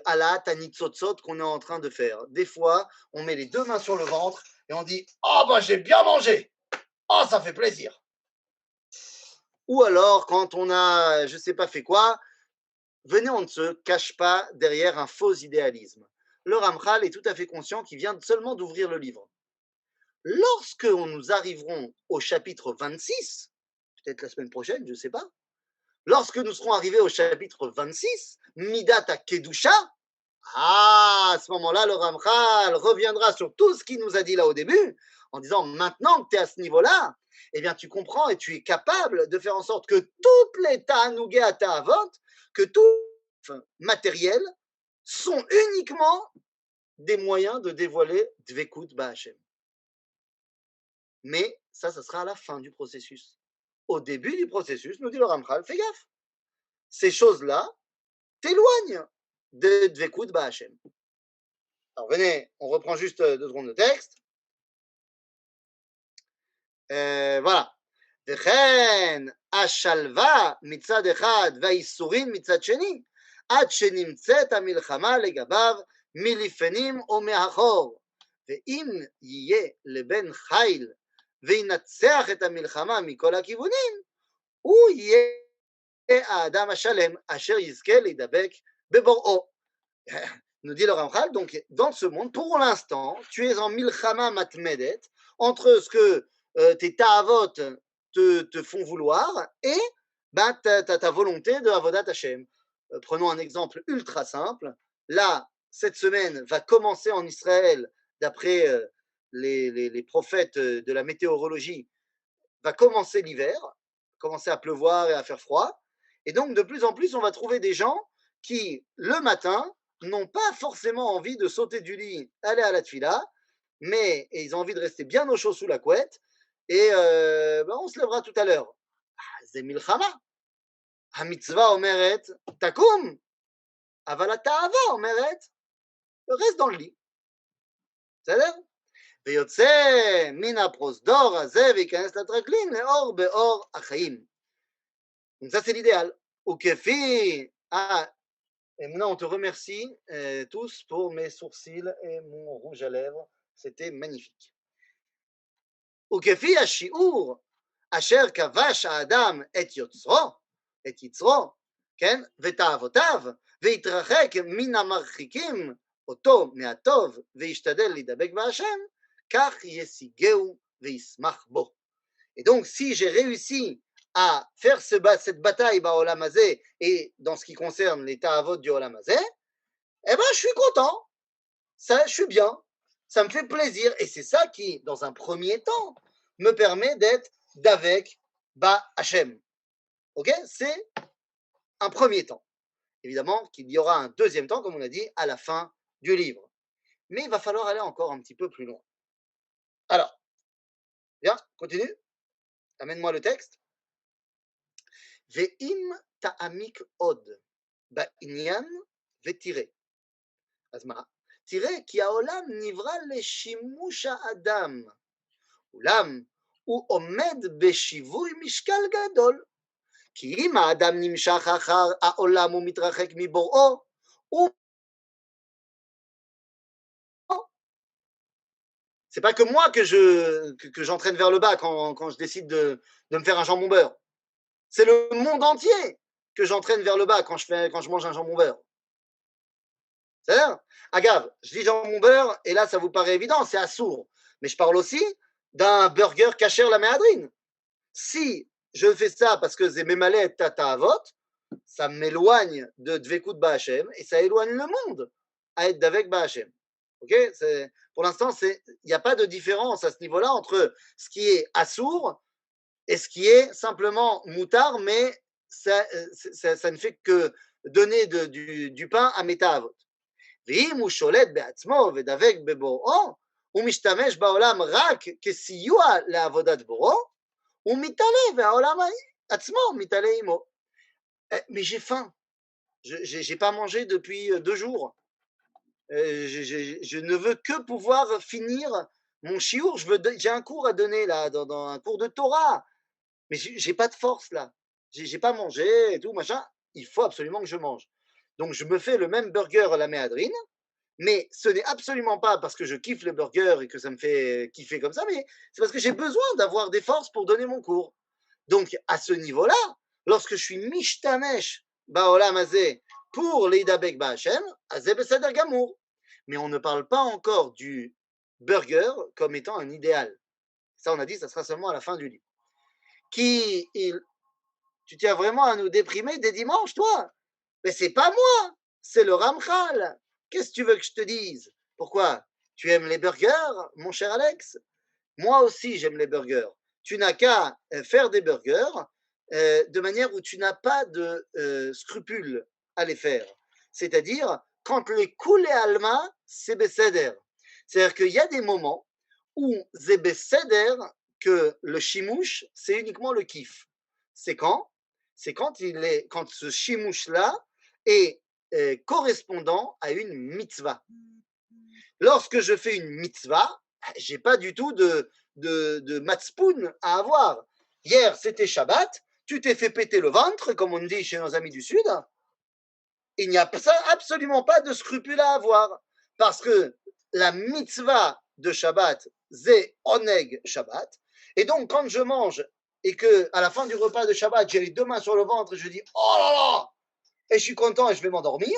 à la tanitzotzot qu'on est en train de faire. Des fois, on met les deux mains sur le ventre et on dit « Oh, bah j'ai bien mangé! Oh, ça fait plaisir !» Ou alors, quand on a, je ne sais pas fait quoi, venez, on ne se cache pas derrière un faux idéalisme. Le Ramchal est tout à fait conscient qu'il vient seulement d'ouvrir le livre. Lorsque nous arriverons au chapitre 26, peut-être la semaine prochaine, je ne sais pas, lorsque nous serons arrivés au chapitre 26, Midat Kedusha, à ce moment-là, le Ramchal reviendra sur tout ce qu'il nous a dit là au début, en disant maintenant que tu es à ce niveau-là, eh bien tu comprends et tu es capable de faire en sorte que toutes les ta'anugé à ta'avot, que tout matériel, sont uniquement des moyens de dévoiler Dvekut Ba'Hashem. Mais ça sera à la fin du processus. Au début du processus, nous dit le Ramchal, fais gaffe. Ces choses-là t'éloignent de Dvekut Ba'Hashem. Alors venez, on reprend juste 2 secondes de texte. Voilà. Vechen השלווה מצד אחד והאיסורים מצד שני, עד שנמצאת המלחמה לגביו מלפנים או מאחור. ואם יהיה לבן חיל וינצח את המלחמה מכל הכיוונים, הוא יהיה האדם השלם אשר יזכה להידבק בבוראו. Nous dit le Ramchal, donc dans ce monde, pour l'instant, tu es en milchama matmedet, entre ce que tes ta'avot te font vouloir et ta volonté de avodat Hashem. Prenons un exemple ultra simple. Là, cette semaine va commencer en Israël, d'après les prophètes de la météorologie, va commencer l'hiver, commencer à pleuvoir et à faire froid. Et donc, de plus en plus, on va trouver des gens qui, le matin, n'ont pas forcément envie de sauter du lit, aller à la tfila, mais ils ont envie de rester bien au chaud sous la couette, et on se lèvera tout à l'heure. C'est milchama. Ha-mitzvah omeret takum, aval ha-ta'ava omeret, reste dans le lit. בסדר? ויוצא מן הפרוזדור הזה וייכנס לטרקלין לאור באור החיים. Donc ça c'est l'idéal. וכפי Et maintenant, on te remercie tous pour mes sourcils et mon rouge à lèvres. C'était magnifique. וכפי השיעור אשר כבש האדם את יצרו, כן? ותאוותיו, והתרחק מן המרחיקים אותו מהטוב, וישתדל להידבק בהשם, כך ישיגהו וישמח בו. Et donc, si j'ai réussi à faire cette bataille Olam Hazé et dans ce qui concerne les ta'avot du Olam Hazé, eh ben, je suis content, ça, je suis bien, ça me fait plaisir. Et c'est ça qui, dans un premier temps, me permet d'être d'avec Ba Hashem. Ok? C'est un premier temps. Évidemment qu'il y aura un deuxième temps, comme on a dit, à la fin du livre. Mais il va falloir aller encore un petit peu plus loin. Alors, bien, continue. Amène-moi le texte. Ve'im ta'amik od ba'inyan ve'tireh. אז מה? תראה כי העולם נברא לשימוש האדם, אולם הוא עומד בשיווי משקל גדול, כי אם האדם נמשך אחר העולם ומתרחק מבוראו, הוא... C'est pas que moi que j'entraîne vers le bas quand je décide de me faire un jambon beurre. C'est le monde entier que j'entraîne vers le bas quand je mange un jambon beurre. C'est-à-dire, agave, je dis jambon beurre, et là, ça vous paraît évident, c'est assourd. Mais je parle aussi d'un burger kasher la méadrine. Si je fais ça parce que c'est mémalet tata avot, ça m'éloigne de Dvekut Ba'Hashem et ça éloigne le monde à être d'avec Ba'Hachem. Okay, pour l'instant, il n'y a pas de différence à ce niveau-là entre ce qui est assour et ce qui est simplement moutard, mais ça ne fait que donner du pain à Métavot. ואם הוא שולט בעצמו ודבק בבוראו, הוא משתמש בעולם רק כסיוע לעבודת בוראו, הוא מתעלה והעולם עצמו מתעלה עמו. Mais j'ai faim. Je n'ai pas mangé depuis 2 jours. Je ne veux que pouvoir finir mon chiour. J'ai un cours à donner là, dans un cours de Torah. Mais j'ai pas de force là. J'ai pas mangé et tout, machin. Il faut absolument que je mange. Donc je me fais le même burger à la méadrine, mais ce n'est absolument pas parce que je kiffe le burger et que ça me fait kiffer comme ça, mais c'est parce que j'ai besoin d'avoir des forces pour donner mon cours. Donc à ce niveau-là, lorsque je suis mishtamesh ba'olam hazeh pour l'Eidabek Ba'Hachem, hazeh beseder gamour. Mais on ne parle pas encore du burger comme étant un idéal. Ça, on a dit, ça sera seulement à la fin du livre. Tu tiens vraiment à nous déprimer dès dimanche, toi? Mais c'est pas moi, c'est le Ramchal. Qu'est-ce que tu veux que je te dise? Pourquoi? Tu aimes les burgers, mon cher Alex? Moi aussi, j'aime les burgers. Tu n'as qu'à faire des burgers de manière où tu n'as pas de scrupules à les faire. C'est-à-dire, quand les koulé alma, c'est besséder. C'est-à-dire qu'il y a des moments où c'est besséder que le chimouche, c'est uniquement le kiff. C'est quand? C'est quand ce chimouche-là est correspondant à une mitzvah. Lorsque je fais une mitzvah, j'ai pas du tout de matzpoun à avoir. Hier, c'était Shabbat, tu t'es fait péter le ventre, comme on dit chez nos amis du Sud. Il n'y a absolument pas de scrupule à avoir, parce que la mitzvah de Shabbat, c'est oneg Shabbat, et donc quand je mange et que à la fin du repas de Shabbat, j'ai les 2 mains sur le ventre et je dis oh là là, et je suis content et je vais m'endormir,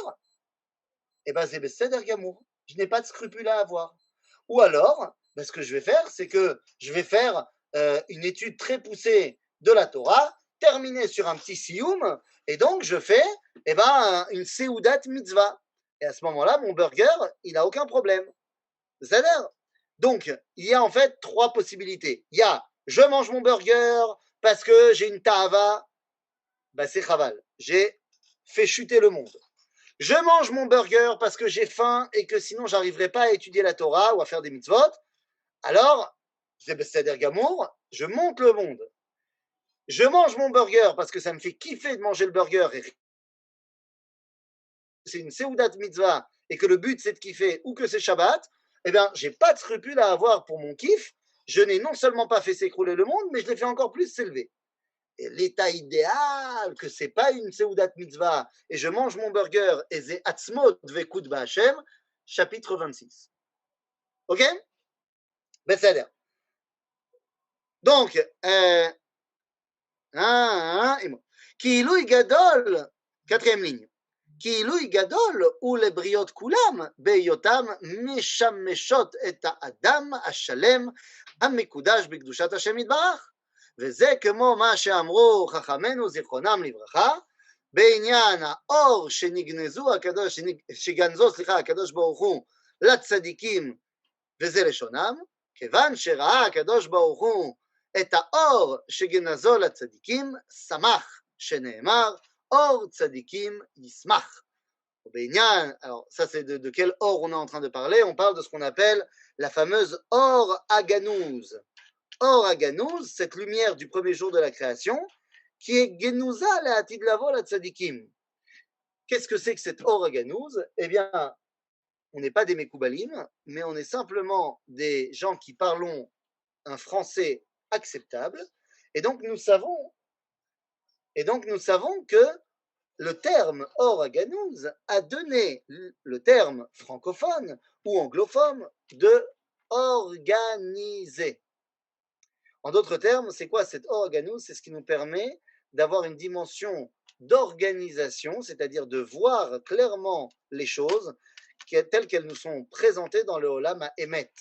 et ben c'est besséder gamour. Je n'ai pas de scrupule à avoir. Ou alors, ben, ce que je vais faire, c'est que je vais faire une étude très poussée de la Torah, terminée sur un petit sioum, et donc je fais une seudat mitzvah. Et à ce moment-là, mon burger, il n'a aucun problème. C'est-à-dire, donc, il y a en fait 3 possibilités. Il y a, je mange mon burger parce que j'ai une ta'ava, ben c'est chaval. J'ai fait chuter le monde. Je mange mon burger parce que j'ai faim et que sinon j'arriverai pas à étudier la Torah ou à faire des mitzvot. Alors, c'est-à-dire gamour, je monte le monde. Je mange mon burger parce que ça me fait kiffer de manger le burger et c'est une seudat mitzvah et que le but c'est de kiffer ou que c'est Shabbat, eh bien, j'ai pas de scrupule à avoir pour mon kiff. Je n'ai non seulement pas fait s'écrouler le monde, mais je l'ai fait encore plus s'élever. Et l'état idéal, que c'est pas une seudat mitzvah, et je mange mon burger, et c'est atzmot dvekut ba'Hachem, chapitre 26. Ok? Besséder. Donc, Ki'ilui gadol, 4e ligne. Ki'ilui gadol ou les briot kulam, beyotam meshameshot et ha'adam ha'shalem ha'mekudash b'kedushat Hashem yitbarach. וזה כמו מה שאמרו חכמינו זיכרונם לברכה בעניין האור שגנזו הקדוש ברוך הוא לצדיקים וזה לשונם, כיוון שראה הקדוש ברוך הוא את האור שגנזו לצדיקים שמח, שנאמר אור צדיקים ישמח. בעניין, alors ça c'est de quel or on est en train de parler? On parle de ce qu'on appelle la fameuse or aganouz. Or aganouz, cette lumière du premier jour de la création, qui est genouza le'atid lavo la tzadikim. Qu'est-ce que c'est que cette or aganouz? Eh bien, on n'est pas des mekoubalim, mais on est simplement des gens qui parlons un français acceptable, et donc nous savons que le terme or aganouz a donné le terme francophone ou anglophone de organiser. En d'autres termes, c'est quoi cette or aganouz? C'est ce qui nous permet d'avoir une dimension d'organisation, c'est-à-dire de voir clairement les choses telles qu'elles nous sont présentées dans le Olam HaEmet.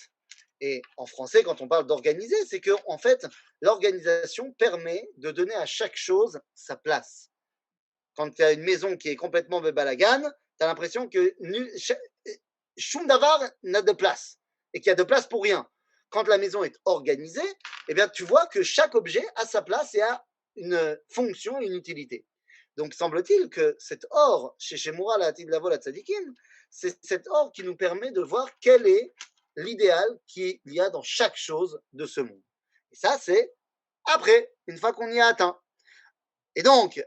Et en français, quand on parle d'organiser, c'est que en fait, l'organisation permet de donner à chaque chose sa place. Quand tu as une maison qui est complètement bebalagan, tu as l'impression que Shum Davar n'a de place et qu'il y a de place pour rien. Quand la maison est organisée, eh bien, tu vois que chaque objet a sa place et a une fonction, une utilité. Donc, semble-t-il que cet or, chez Shemura, la Hatid Lavo, la Tzadikim, c'est cet or qui nous permet de voir quel est l'idéal qu'il y a dans chaque chose de ce monde. Et ça, c'est après, une fois qu'on y a atteint. Et donc,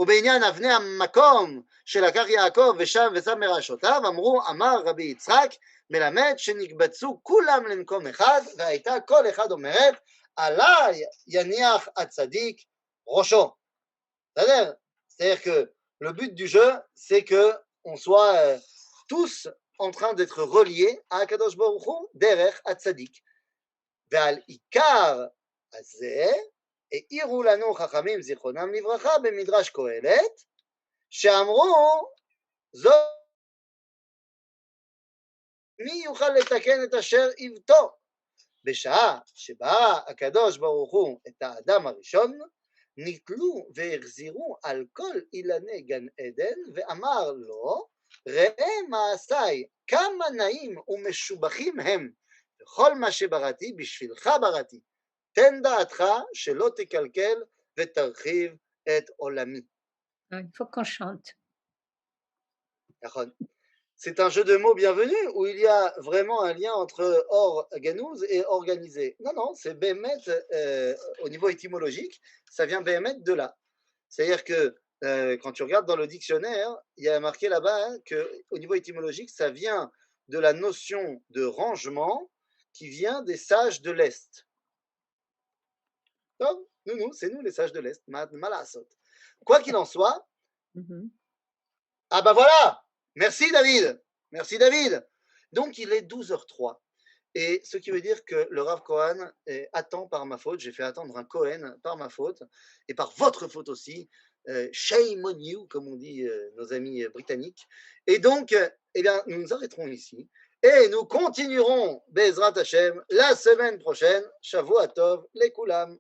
ובעניין אבני המקום שלקח יעקב ושב ושם מראשותיו, אמרו, אמר רבי יצחק, מלמד שנקבצו כולם למקום אחד, והייתה כל אחד אומרת, עליי יניח הצדיק ראשו. C'est-à-dire que le but du jeu, c'est qu'on soit tous en train d'être reliés à Akadosh Baruch Hu derech atzadik. ועל עיקר הזה, העירו לנו חכמים זיכרונם לברכה במדרש קהלת, שאמרו, זאת מי יוכל לתקן את אשר עיוותו? בשעה שברא הקדוש ברוך הוא את האדם הראשון, נתלו והחזירו על כל אילני גן עדן, ואמר לו, ראה מעשיי, כמה נעים ומשובחים הם, וכל מה שבראתי בשבילך בראתי. תן דעתך שלא תקלקל ותרחיב את עולמי. Il faut qu'on chante. C'est un jeu de mots bienvenu où il y a vraiment un lien entre or ganouz et organisé. Non, c'est bémet au niveau étymologique, ça vient bémet de là. C'est-à-dire que quand tu regardes dans le dictionnaire, il y a marqué là-bas qu'au niveau étymologique, ça vient de la notion de rangement qui vient des sages de l'Est. Donc, c'est nous les sages de l'Est. Malasot. Quoi qu'il en soit, ah ben voilà, merci David. Donc il est 12h03. Et ce qui veut dire que le Rav Cohen attend par ma faute. J'ai fait attendre un Cohen par ma faute et par votre faute aussi. Shame on you, comme on dit nos amis britanniques. Et donc, eh bien, nous nous arrêterons ici. Et nous continuerons Bezrat Hashem la semaine prochaine. Shavua Tov, les Kulam.